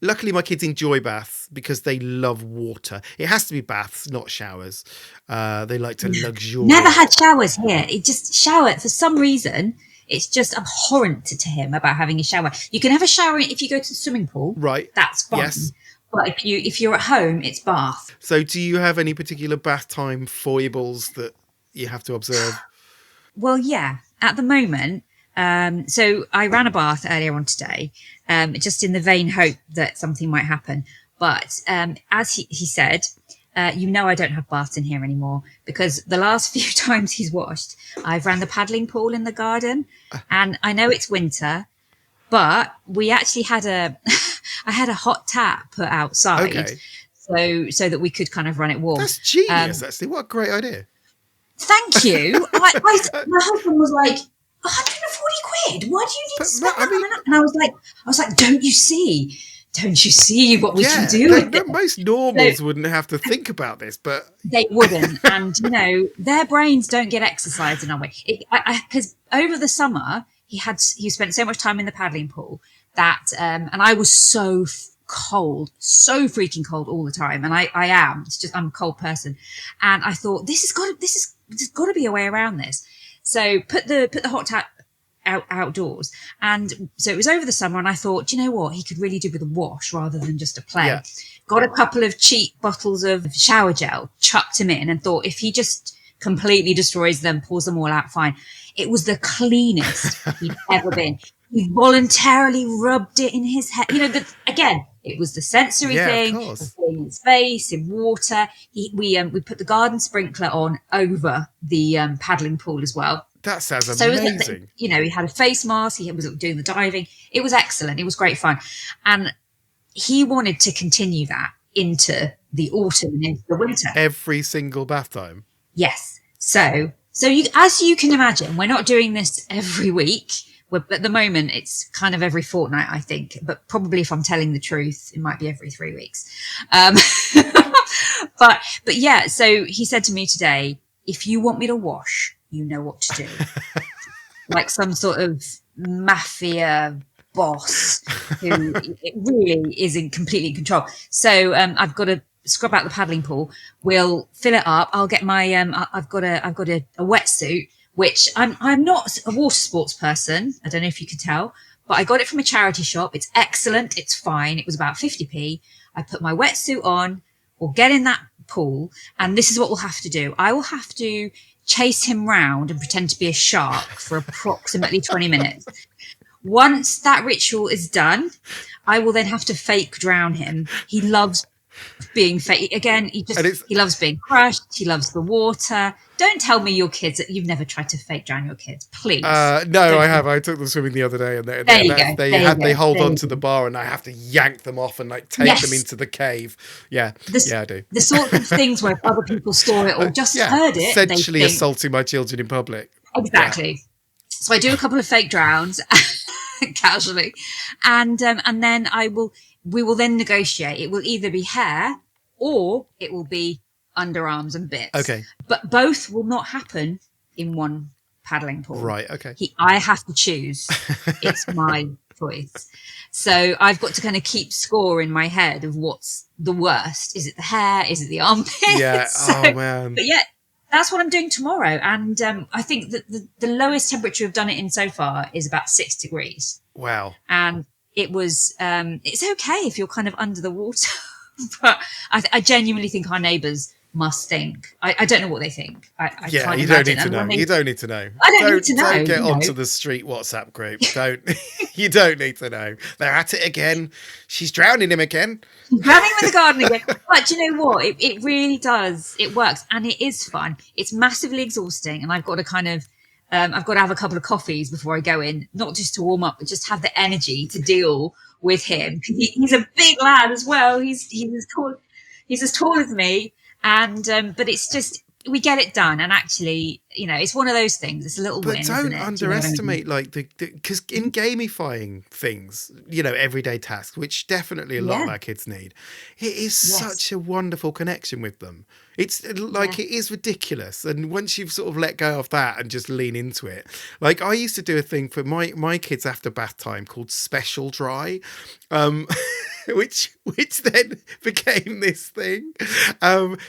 Luckily, my kids enjoy baths because they love water. It has to be baths, not showers. They like to luxuriate. Never had showers here. It just shower for some reason. It's just abhorrent to him about having a shower. You can have a shower if you go to the swimming pool. Right. That's fine. Yes. But if you're at home, it's bath. So do you have any particular bath time foibles that you have to observe? Well, yeah. At the moment, so I ran a bath earlier on today, just in the vain hope that something might happen. But as he said, I don't have baths in here anymore because the last few times he's washed, I've ran the paddling pool in the garden, and I know it's winter, but we actually had I had a hot tap put outside, so that we could kind of run it warm. That's genius, actually. What a great idea. Thank you. My husband was like, 140 quid. Why do you need to spend that? And I was like, don't you see? Don't you see what we can do with it? Most normals wouldn't have to think about this, but they wouldn't. And their brains don't get exercise in a way. Because over the summer he spent so much time in the paddling pool that, and I was so cold, so freaking cold all the time. And I am. It's just I'm a cold person, and I thought there's got to be a way around this. So put the hot tap outdoors, and so it was over the summer, and I thought, do you know what, he could really do with a wash rather than just a play. Got a couple of cheap bottles of shower gel, chucked him in, and thought if he just completely destroys them, pours them all out, fine. It was the cleanest he'd ever been. He voluntarily rubbed it in his head. Again, it was the sensory thing, in his face, in water. We put the garden sprinkler on over the paddling pool as well. That sounds amazing. He had a face mask. He was doing the diving. It was excellent. It was great fun. And he wanted to continue that into the autumn and into the winter. Every single bath time? Yes. So as you can imagine, we're not doing this every week. At the moment, it's kind of every fortnight, I think. But probably if I'm telling the truth, it might be every 3 weeks. But yeah, so he said to me today, if you want me to wash, you know what to do. Like some sort of mafia boss who it really isn't completely in control. So I've got to scrub out the paddling pool. We'll fill it up. I'll get my I've got a wetsuit, which I'm not a water sports person. I don't know if you could tell, but I got it from a charity shop. It's excellent. It's fine. It was about 50p. I put my wetsuit on. We'll get in that pool, and this is what we'll have to do. I will have to chase him round and pretend to be a shark for approximately 20 minutes. Once that ritual is done, I will then have to fake drown him. He loves being fake. Again, he loves being crushed. He loves the water. Don't tell me your kids that you've never tried to fake drown your kids, please. No, I have. I took them swimming the other day, and they hold on to the bar, and I have to yank them off and like take them into the cave. Yeah, I do. The sort of things where other people saw it or just heard it, essentially assaulting my children in public. Exactly. Yeah. So I do a couple of fake drowns casually, and then we will then negotiate. It will either be hair or it will be underarms and bits. Okay. But both will not happen in one paddling pool. Right, okay. I have to choose. It's my choice. So I've got to kind of keep score in my head of what's the worst. Is it the hair? Is it the armpits? Yeah, oh man. But yeah, that's what I'm doing tomorrow. And I think that the lowest temperature we've done it in so far is about 6 degrees. Wow. And it was, it's okay if you're kind of under the water, but I genuinely think our neighbours must think. I don't know what they think. You don't need to know. You don't need to know. I don't need to know. Don't get onto the street WhatsApp group. Don't. You don't need to know. They're at it again. She's drowning him again. Drowning him in the garden again. But you know what? It really does. It works, and it is fun. It's massively exhausting, and I've got to kind of. I've got to have a couple of coffees before I go in, not just to warm up, but just have the energy to deal with him. He's a big lad as well. He's as tall as me. And but it's just we get it done, and actually, you know, it's one of those things. It's a little win. But don't isn't it? underestimate like because in gamifying things, you know, everyday tasks, which definitely a lot of our kids need. It is such a wonderful connection with them. It's like it is ridiculous, and once you've sort of let go of that and just lean into it, like I used to do a thing for my kids after bath time called special dry. Which then became this thing.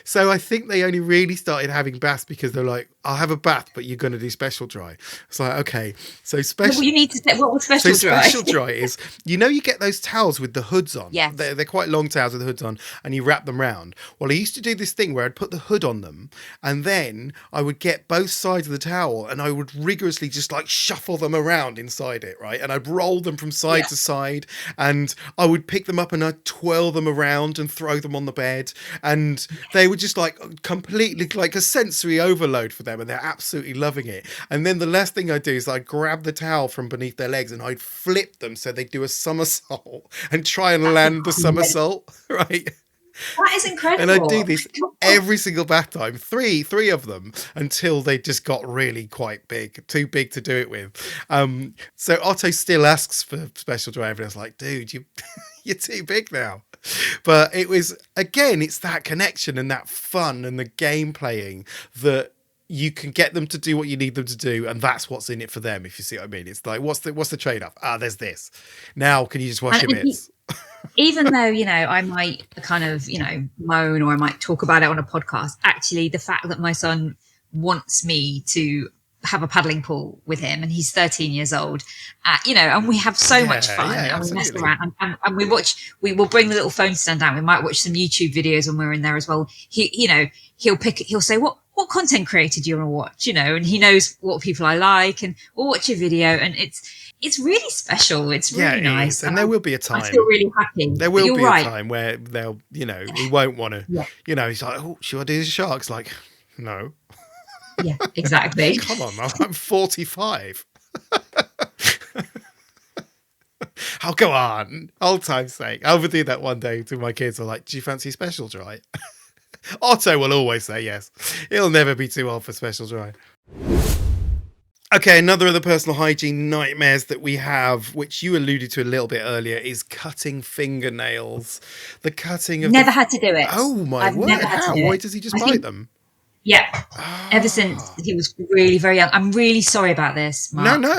So I think they only really started having baths because they're like, I'll have a bath, but you're going to do special dry. It's like, okay, so special. Well, you need to say what was special dry. So special dry is, you know, you get those towels with the hoods on. Yeah, they're quite long towels with the hoods on, and you wrap them round. Well, I used to do this thing where I'd put the hood on them, and then I would get both sides of the towel, and I would rigorously just like shuffle them around inside it, right? And I'd roll them from side to side, and I would pick them up and I'd twirl them around and throw them on the bed, and they were just like completely like a sensory overload for them, and they're absolutely loving it. And then the last thing I do is I grab the towel from beneath their legs and I'd flip them so they do a somersault and try and land the somersault, right? That is incredible. And I do this every single bath time, three of them, until they just got really quite big, too big to do it with. So Otto still asks for special dry evidence, like, dude, you're too big now. But it was, again, it's that connection and that fun and the game playing that you can get them to do what you need them to do, and that's what's in it for them, if you see what I mean. It's like, what's the trade-off? There's this. Now, can you just wash your mitts? Even though, you know, I might kind of, you know, moan or I might talk about it on a podcast, actually the fact that my son wants me to have a paddling pool with him, and he's 13 years old, you know, and we have so much fun, and we mess around, and we will bring the little phone stand down. We might watch some YouTube videos when we're in there as well. He'll say, what content creator do you want to watch? You know, and he knows what people I like, and we'll watch a video, and it's really special. It's really nice. And there will be a time. I feel really happy. There will be a time where they'll, you know, he won't want to, you know, he's like, oh, should I do the sharks? Like, no. Yeah, exactly. Come on, I'm 45. Oh, go on. Old time's sake. I'll do that one day to my kids. I'm like, do you fancy special dry? Otto will always say yes. He'll never be too old for special dry. Okay, another of the personal hygiene nightmares that we have, which you alluded to a little bit earlier, is cutting fingernails. The cutting of... Never had to do it. Oh, my word. How? Why does he just bite them? Yeah. Ever since he was really very young. I'm really sorry about this, Mark. No.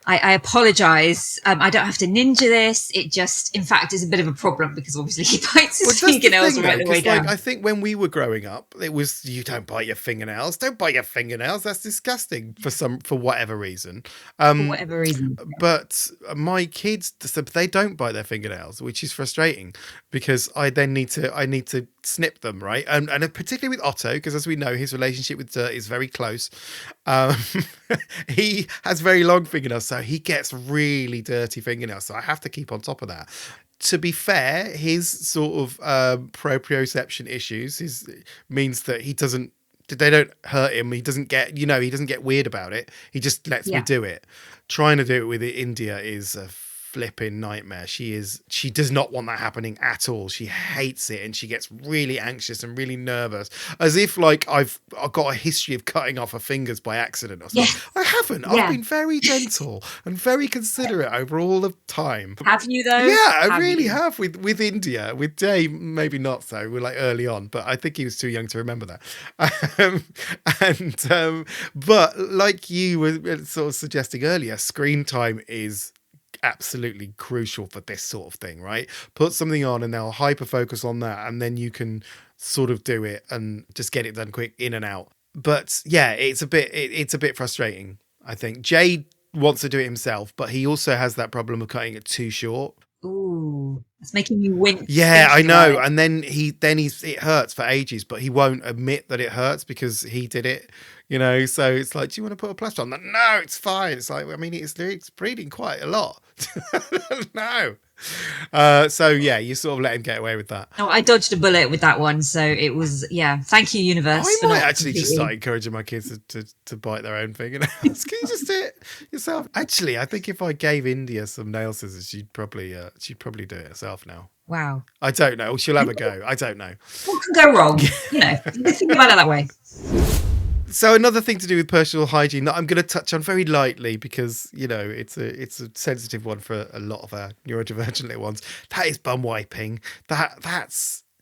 I apologise. I don't have to ninja this. It just, in fact, is a bit of a problem because obviously he bites his fingernails right the way down. I think when we were growing up, it was, you don't bite your fingernails. Don't bite your fingernails. That's disgusting for whatever reason. For whatever reason. But my kids, they don't bite their fingernails, which is frustrating because I need to snip them, right? And particularly with Otto, because as we know, his relationship with dirt is very close. He has very long fingernails, so he gets really dirty fingernails. So I have to keep on top of that. To be fair, his sort of proprioception issues means that they don't hurt him. He doesn't get weird about it. He just lets me do it. Trying to do it with India is a flipping nightmare. She does not want that happening at all. She hates it, and she gets really anxious and really nervous, as if like I've got a history of cutting off her fingers by accident or something. Yeah. I haven't. I've been very gentle and very considerate over all the time. Have you though? Yeah, I really have with India. With Jay, maybe not so. We're like early on, but I think he was too young to remember that. But like you were sort of suggesting earlier, screen time is absolutely crucial for this sort of thing, right? Put something on and they'll hyper focus on that, and then you can sort of do it and just get it done quick, in and out. But yeah, it's a bit frustrating. I think Jay wants to do it himself, but he also has that problem of cutting it too short. Ooh, it's making you wince. Yeah, I know. And then it hurts for ages, but he won't admit that it hurts because he did it, so it's like, do you want to put a plaster on that? No, it's fine. It's like, I mean, it's bleeding quite a lot. No. So yeah, you sort of let him get away with that. No, I dodged a bullet with that one. So it was, thank you, universe. I might actually just start encouraging my kids to bite their own fingernails. Can you just do it yourself? Actually, I think if I gave India some nail scissors, she'd probably do it herself now. Wow. I don't know. She'll have a go. I don't know. What can go wrong? Think about it that way. So another thing to do with personal hygiene that I'm going to touch on very lightly because, it's a sensitive one for a lot of our neurodivergent little ones. That is bum wiping.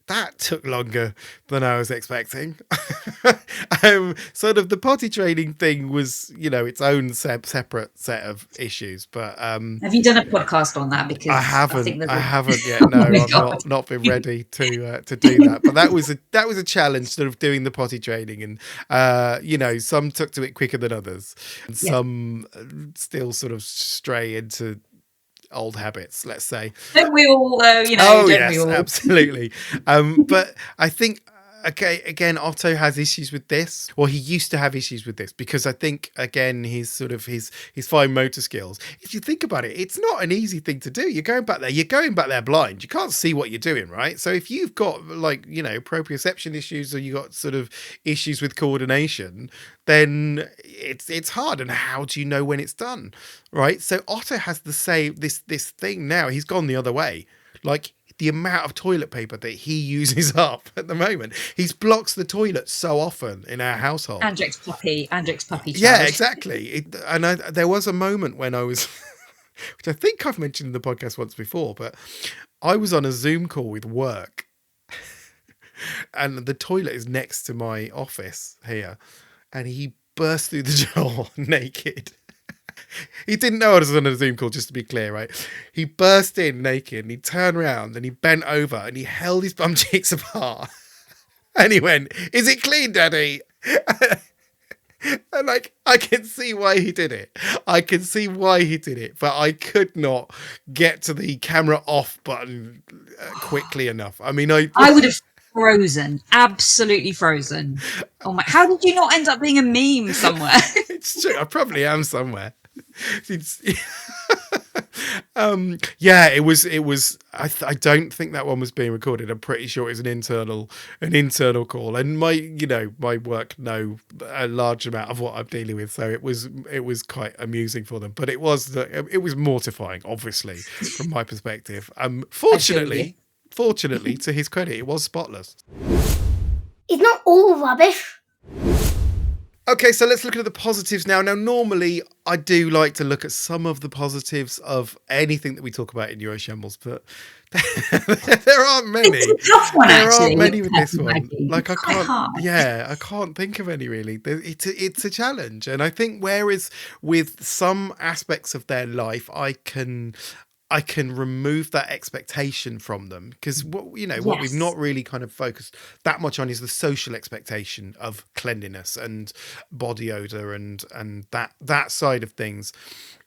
That took longer than I was expecting. Sort of the potty training thing was, its own separate set of issues. But have you done a podcast on that? Because I haven't yet. No, I've not been ready to do that. But that was a challenge, sort of doing the potty training, and some took to it quicker than others, and some still sort of stray into old habits, let's say. Don't we all, though? Oh, yes, absolutely. But I think, okay, again, Otto has issues with this. Well, he used to have issues with this because I think, again, his fine motor skills. If you think about it, it's not an easy thing to do. You're going back there blind. You can't see what you're doing, right? So if you've got proprioception issues, or you got sort of issues with coordination, then it's hard. And how do you know when it's done, right? So Otto has this thing now. He's gone the other way. Like, the amount of toilet paper that he uses up at the moment. He blocks the toilet so often in our household. Andric's puppy child. Yeah, exactly. There was a moment when I was, which I think I've mentioned in the podcast once before, but I was on a Zoom call with work and the toilet is next to my office here, and he burst through the door naked. He didn't know I was on a Zoom call, just to be clear, right? He burst in naked and he turned around and he bent over and he held his bum cheeks apart. And he went, "Is it clean, Daddy?" And I can see why he did it. But I could not get to the camera off button quickly enough. I mean, I would have frozen, absolutely frozen. Oh my! How did you not end up being a meme somewhere? It's true. I probably am somewhere. It was. I don't think that one was being recorded. I'm pretty sure it was an internal call, and my work know a large amount of what I'm dealing with, so it was quite amusing for them. But it was mortifying, obviously, from my perspective. Fortunately, to his credit, it was spotless. It's not all rubbish. Okay, so let's look at the positives now. Now, normally I do like to look at some of the positives of anything that we talk about in Neuroshambles, but there aren't many. It's a tough one, There actually. aren't many with this personal one. hygiene. Like It's I quite can't. hard. Yeah, I can't think of any really. It's a challenge, and I think whereas with some aspects of their life, I can remove that expectation from them, because what we've Yes. not really kind of focused that much on is the social expectation of cleanliness and body odor and that side of things,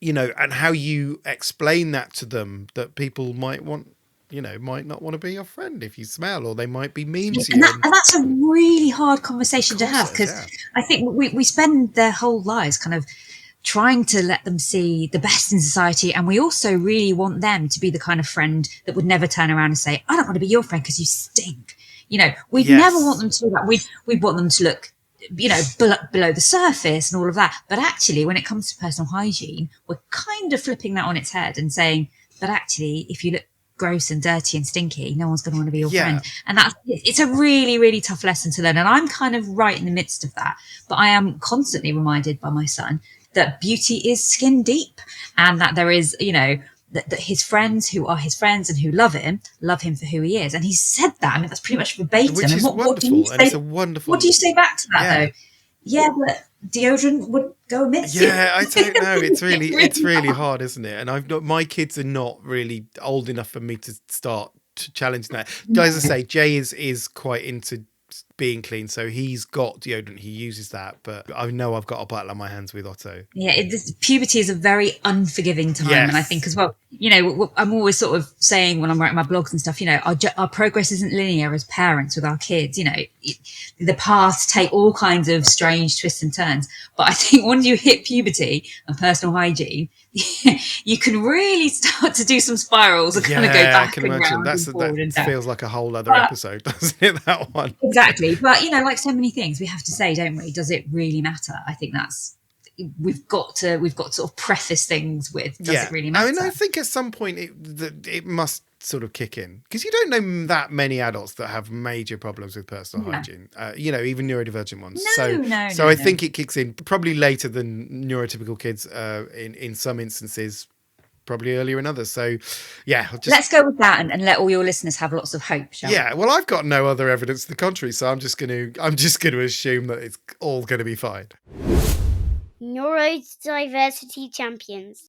and how you explain that to them, that people might not want to be your friend if you smell, or they might be mean to And, you. and that's a really hard conversation to have, Of course because it is, I think we spend their whole lives kind of trying to let them see the best in society, and we also really want them to be the kind of friend that would never turn around and say, I don't want to be your friend because you stink. We'd Yes. never want them to do that. We'd want them to look below the surface and all of that. But actually, when it comes to personal hygiene, we're kind of flipping that on its head and saying, but actually, if you look gross and dirty and stinky, no one's going to want to be your friend. And it's a really, really tough lesson to learn. And I'm kind of right in the midst of that. But I am constantly reminded by my son that beauty is skin deep, and that there is, that his friends who are his friends and who love him for who he is. And he said that. I mean, that's pretty much verbatim. Which is what do wonderful, you and say, it's a wonderful. what do you say back to that, Yeah. though? Yeah, but deodorant would go amiss. Yeah, I don't know. It's really hard, isn't it? And my kids are not really old enough for me to start challenging that. As I say, Jay is quite into being clean, so he's got deodorant, he uses that, but I know I've got a battle on my hands with Otto. Yeah, puberty is a very unforgiving time. Yes. And I think as well, I'm always sort of saying when I'm writing my blogs and stuff, our progress isn't linear as parents with our kids. The paths take all kinds of strange twists and turns. But I think once you hit puberty and personal hygiene, you can really start to do some spirals and kind of go back I can and imagine. round and forward and That down. feels like a whole other episode, doesn't it, that one? Exactly. But, like so many things, we have to say, don't we? Does it really matter? I think we've got to sort of preface things with, does it really matter? I mean, I think at some point it must sort of kick in, because you don't know that many adults that have major problems with personal hygiene, even neurodivergent ones. So I think it kicks in probably later than neurotypical kids, in some instances, probably earlier in others. So let's go with that and let all your listeners have lots of hope, shall we? Well, I've got no other evidence to the contrary, so I'm just going to assume that it's all going to be fine. Neurodiversity champions.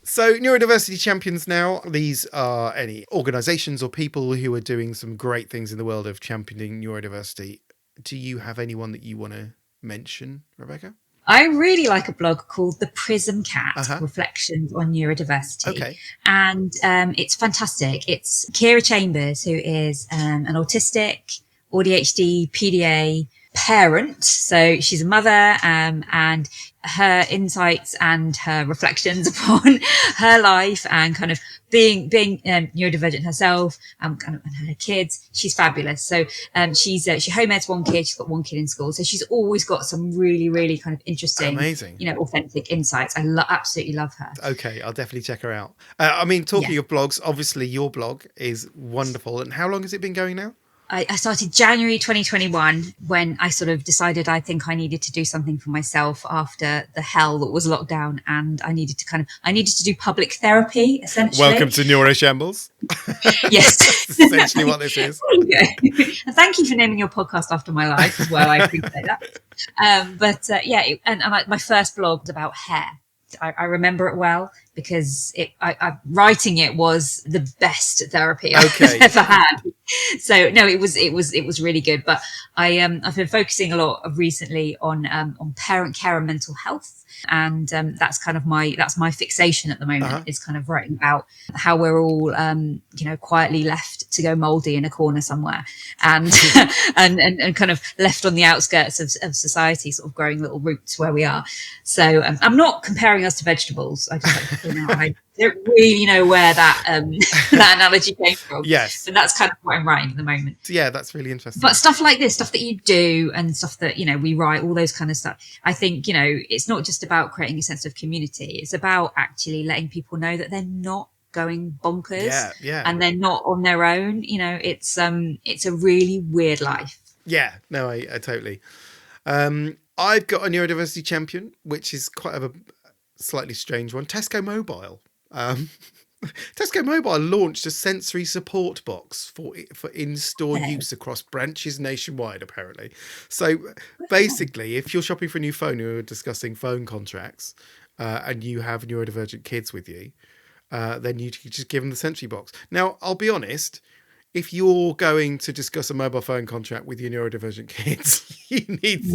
So neurodiversity champions now, these are any organisations or people who are doing some great things in the world of championing neurodiversity. Do you have anyone that you want to mention, Rebecca? I really like a blog called The Prism Cat, Reflections on Neurodiversity. Okay. And it's fantastic. It's Kira Chambers, who is an autistic, ADHD, PDA parent. So she's a mother, and her insights and her reflections upon her life and kind of being neurodivergent herself, and her kids. She's fabulous. So she home-eds one kid. She's got one kid in school. So she's always got some really, really kind of interesting, amazing, authentic insights. I absolutely love her. Okay, I'll definitely check her out. Talking of blogs, obviously your blog is wonderful. And how long has it been going now? I started January 2021 when I sort of decided I think I needed to do something for myself after the hell that was lockdown, and I needed to do public therapy, essentially. Welcome to Neuroshambles. Yes. That's essentially what this is. And thank you for naming your podcast after my life as well. I appreciate that. My first blog was about hair. I remember it well because writing it was the best therapy I've ever had. So no, it was really good. But I've been focusing a lot recently on parent care and mental health, and that's my fixation at the moment, is kind of writing about how we're all quietly left to go mouldy in a corner somewhere, and and kind of left on the outskirts of society, sort of growing little roots where we are. So I'm not comparing us to vegetables. I just like to point out I don't really know where that that analogy came from. Yes, but that's kind of what I'm writing at the moment. Yeah, that's really interesting. But stuff like this, stuff that you do, and stuff that we write, all those kind of stuff. I think it's not just about creating a sense of community. It's about actually letting people know that they're not going bonkers. Yeah. And they're not on their own. It's a really weird life. Yeah, no, I totally. I've got a neurodiversity champion, which is quite a slightly strange one. Tesco Mobile. Tesco Mobile launched a sensory support box for in-store use across branches nationwide, apparently. So basically, if you're shopping for a new phone, you're discussing phone contracts, and you have neurodivergent kids with you, then you just give them the sensory box. Now, I'll be honest, if you're going to discuss a mobile phone contract with your neurodivergent kids, you need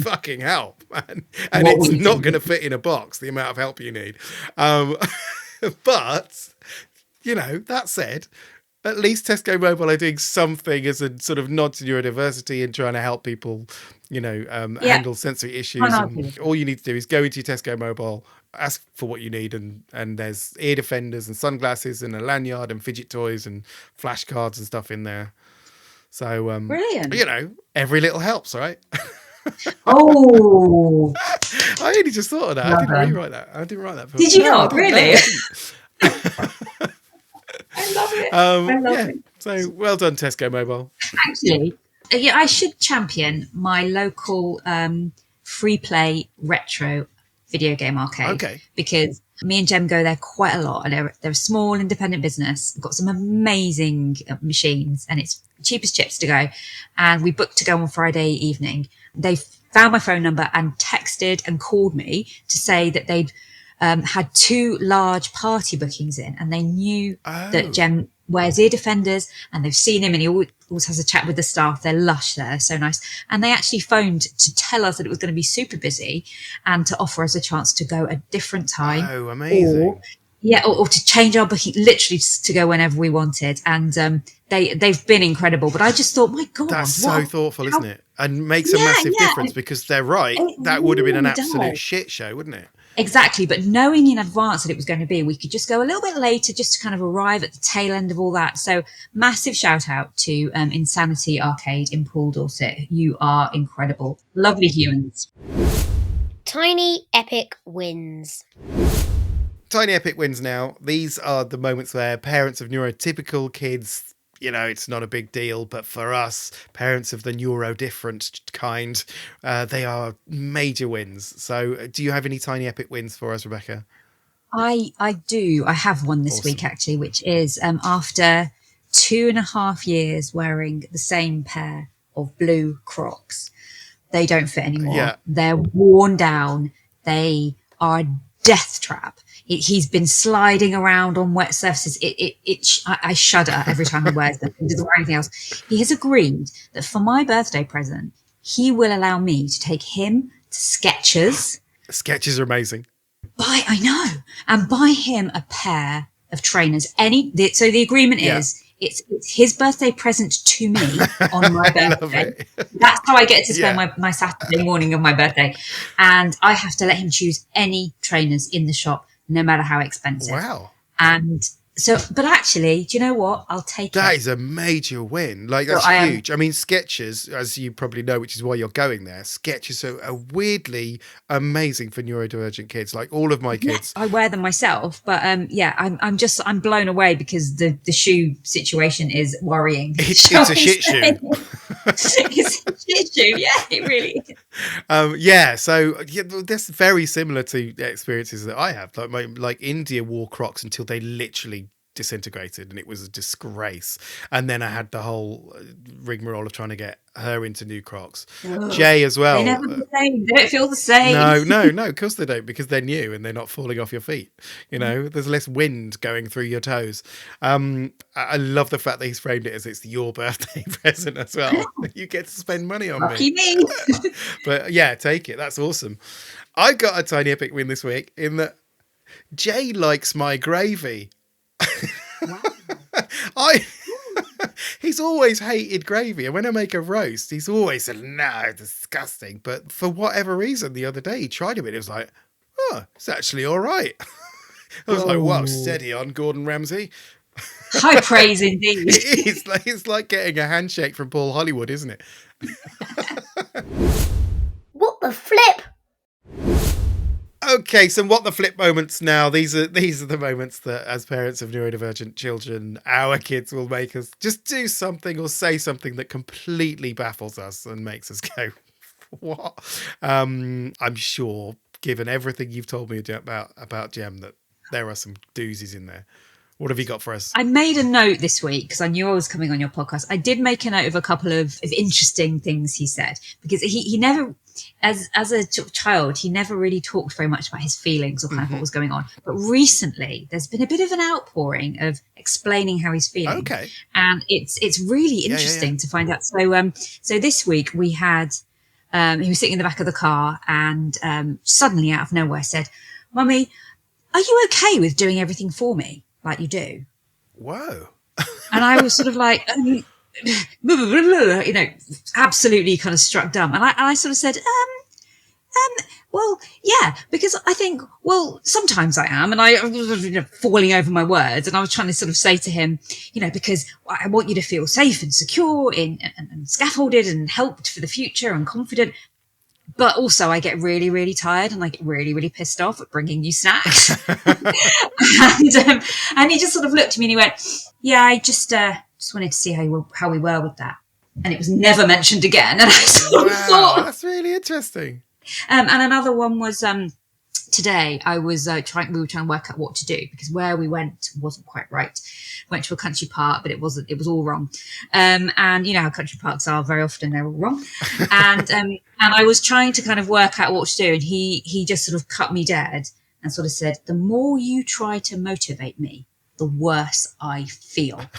fucking help, man. And it's not going to fit in a box, the amount of help you need. But, that said, at least Tesco Mobile are doing something as a sort of nod to neurodiversity and trying to help people, handle sensory issues. And all you need to do is go into your Tesco Mobile, ask for what you need, and there's ear defenders and sunglasses and a lanyard and fidget toys and flashcards and stuff in there. So, brilliant. Every little helps, right? Oh, I only just thought of that. I didn't rewrite that. I didn't write that. Did you not? Really? I love it. I love it. So well done, Tesco Mobile. Actually, I should champion my local free play retro video game arcade. Okay. Because me and Jem go there quite a lot, and they're a small independent business. They've got some amazing machines, and it's cheap as chips to go. And we booked to go on Friday evening. They found my phone number and texted and called me to say that they'd had 2 large party bookings in, and they knew that Jem wears ear defenders, and they've seen him, and he always has a chat with the staff. They're lush there, so nice. And they actually phoned to tell us that it was going to be super busy and to offer us a chance to go a different time. Oh, amazing. Or to change our booking, literally just to go whenever we wanted. And they've been incredible. But I just thought, my God. That's so thoughtful, isn't it? And makes a massive difference, because they're right. That would have been an absolute shit show, wouldn't it? Exactly. But knowing in advance that it was going to be, we could just go a little bit later just to kind of arrive at the tail end of all that. So massive shout out to Insanity Arcade in Poole, Dorset. You are incredible. Lovely humans. Tiny epic wins. Tiny epic wins now. These are the moments where parents of neurotypical kids, it's not a big deal. But for us, parents of the neurodifferent kind, they are major wins. So do you have any tiny epic wins for us, Rebecca? I do. I have one this week, actually, which is after 2.5 years wearing the same pair of blue Crocs. They don't fit anymore. Yeah. They're worn down. They are a death trap. He's been sliding around on wet surfaces. I shudder every time he wears them. He doesn't wear anything else. He has agreed that for my birthday present, he will allow me to take him to Skechers. Skechers are amazing. I know. And buy him a pair of trainers. So the agreement is it's his birthday present to me on my birthday. That's how I get to spend my Saturday morning of my birthday. And I have to let him choose any trainers in the shop, no matter how expensive. Wow. And so, but actually, do you know what? I'll take it. That is a major win. Like, that's huge. I mean, Skechers, as you probably know, which is why you're going there, Skechers are weirdly amazing for neurodivergent kids. Like all of my kids. I wear them myself, but I'm blown away because the shoe situation is worrying. It's a shit shoe. It's a shit shoe. Yeah, it really is. So that's very similar to the experiences that I have. Like India wore Crocs until they literally disintegrated, and it was a disgrace. And then I had the whole rigmarole of trying to get her into new Crocs. Jay as well. They never the same. They don't feel the same. No, of course they don't, because they're new and they're not falling off your feet. There's less wind going through your toes. I love the fact that he's framed it as it's your birthday present as well. You get to spend money on Lucky me. But yeah, take it. That's awesome. I got a tiny epic win this week in that Jay likes my gravy. Wow. He's always hated gravy, and when I make a roast, he's always said, "No, disgusting." But for whatever reason, the other day he tried a bit. It was like, "Oh, it's actually all right." I was like, "Wow, steady on, Gordon Ramsay." High praise indeed. It's like getting a handshake from Paul Hollywood, isn't it? What the flip? Okay, so what the flip moments now? These are the moments that, as parents of neurodivergent children, our kids will make us just do something or say something that completely baffles us and makes us go, What? I'm sure, given everything you've told me about Gem, that there are some doozies in there. What have you got for us? I made a note this week because I knew I was coming on your podcast. I did make a note of a couple of interesting things he said, because he never, as a child, he never really talked very much about his feelings or kind of what was going on. But recently, there's been a bit of an outpouring of explaining how he's feeling. Okay. And it's really interesting to find out. So this week we had, he was sitting in the back of the car and suddenly out of nowhere said, "Mummy, are you okay with doing everything for me like you do?" Whoa. And I was sort of like, absolutely kind of struck dumb. And I sort of said, well, yeah, because I think, well, sometimes I am. And I was falling over my words. And I was trying to sort of say to him, because I want you to feel safe and secure and scaffolded and helped for the future and confident. But also I get really, really tired and I get really, really pissed off at bringing you snacks. and he just sort of looked at me and he went, "Yeah, I just wanted to see how we were with that." And it was never mentioned again. And I sort of thought, that's really interesting. And another one was today I was we were trying to work out what to do because where we went wasn't quite right. Went to a country park, but it was all wrong. And you know how country parks are, very often they're all wrong. And I was trying to kind of work out what to do, and he just sort of cut me dead and sort of said, "The more you try to motivate me, the worse I feel."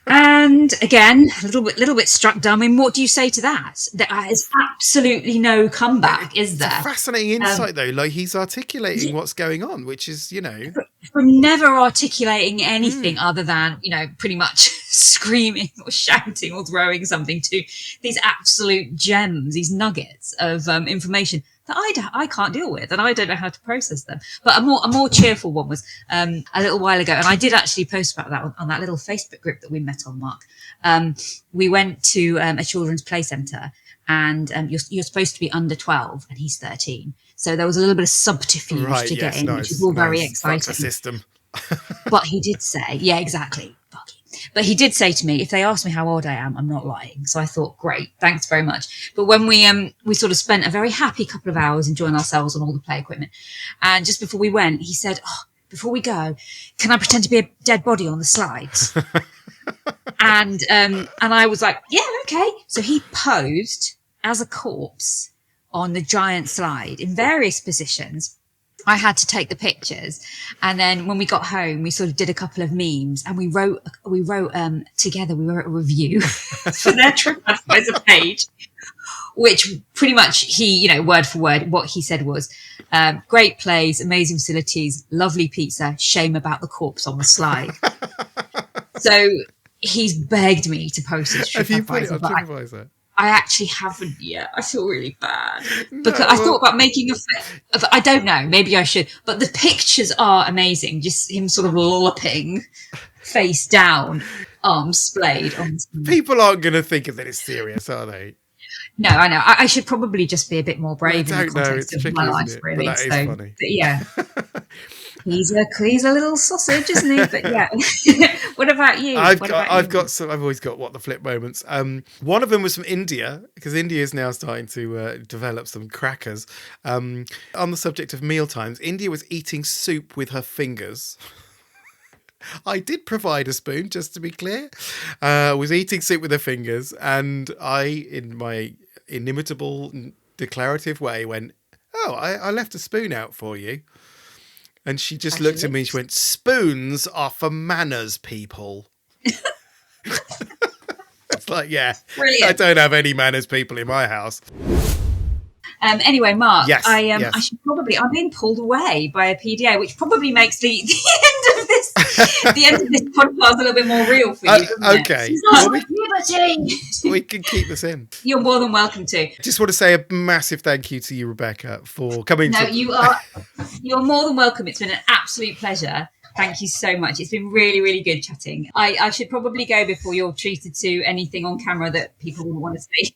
And again, a little bit struck dumb. I mean, what do you say to that? There is absolutely no comeback, is there? It's a fascinating insight, though. Like, he's articulating what's going on, which is, from never articulating anything other than, pretty much screaming or shouting or throwing something, to these absolute gems, these nuggets of information that I can't deal with, and I don't know how to process them. But a more cheerful one was a little while ago, and I did actually post about that on that little Facebook group that we met on, Mark. We went to a children's play centre, and you're supposed to be under 12, and he's 13. So there was a little bit of subterfuge to get in, which was all very exciting. That's a system. But he did say, yeah, exactly. But he did say to me, if they ask me how old I am, I'm not lying. So I thought, great, thanks very much. But when we sort of spent a very happy couple of hours enjoying ourselves on all the play equipment, and just before we went, he said, "Oh, before we go, can I pretend to be a dead body on the slides?" and I was like, "Yeah, okay." So he posed as a corpse on the giant slide in various positions. I had to take the pictures, and then when we got home, we sort of did a couple of memes, and we wrote together. We wrote a review for their TripAdvisor page, which pretty much he, word for word, what he said was, "Great plays, amazing facilities, lovely pizza. Shame about the corpse on the slide." So he's begged me to post it to TripAdvisor. Have you put it on TripAdvisor? I actually haven't yet. I feel really bad because I thought about making I don't know. Maybe I should. But the pictures are amazing. Just him sort of lolloping, face down, arms splayed. People aren't going to think that it's serious, are they? No, I know. I should probably just be a bit more brave in the context of my life, really. But that is funny. But yeah. He's a little sausage, isn't he? But yeah. What about you? I've always got what the flip moments. One of them was from India, because India is now starting to develop some crackers. On the subject of meal times, India was eating soup with her fingers. I did provide a spoon, just to be clear. Was eating soup with her fingers, and I, in my inimitable, declarative way, went, "Oh, I left a spoon out for you." And she just looked at me and she went, "Spoons are for manners, people." It's like, yeah, brilliant. I don't have any manners people in my house. Anyway, Mark, yes, I should probably, I'm being pulled away by a PDA, which probably makes the end of this podcast a little bit more real for you. Okay. We can keep this in. You're more than welcome to. Just want to say a massive thank you to you, Rebecca, for coming. You're more than welcome. It's been an absolute pleasure. Thank you so much. It's been really, really good chatting. I should probably go before you're treated to anything on camera that people wouldn't want to see.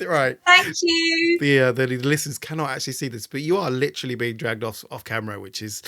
Right. Thank you. The listeners cannot actually see this, but you are literally being dragged off camera, which is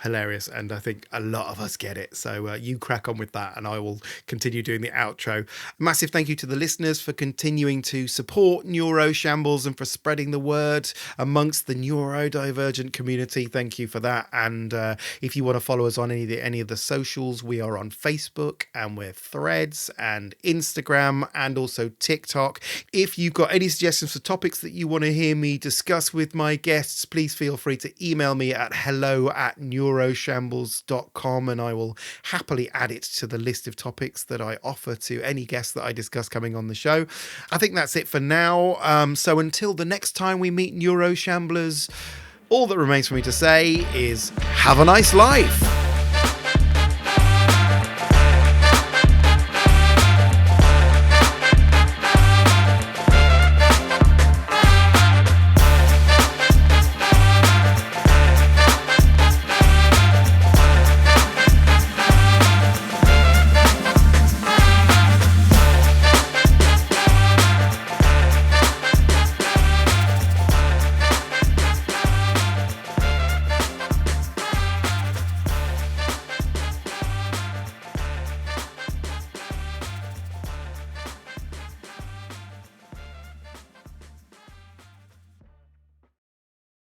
hilarious. And I think a lot of us get it. So you crack on with that and I will continue doing the outro. Massive thank you to the listeners for continuing to support Neuro Shambles and for spreading the word amongst the neurodivergent community. Thank you for that. And if you want to follow us on any of the socials, we are on Facebook and we're Threads and Instagram and also TikTok. If you've got any suggestions for topics that you want to hear me discuss with my guests, please feel free to email me at hello@neuroshambles.com and I will happily add it to the list of topics that I offer to any guests that I discuss coming on the show. I think that's it for now. So until the next time we meet Neuro Shamblers, all that remains for me to say is have a nice life.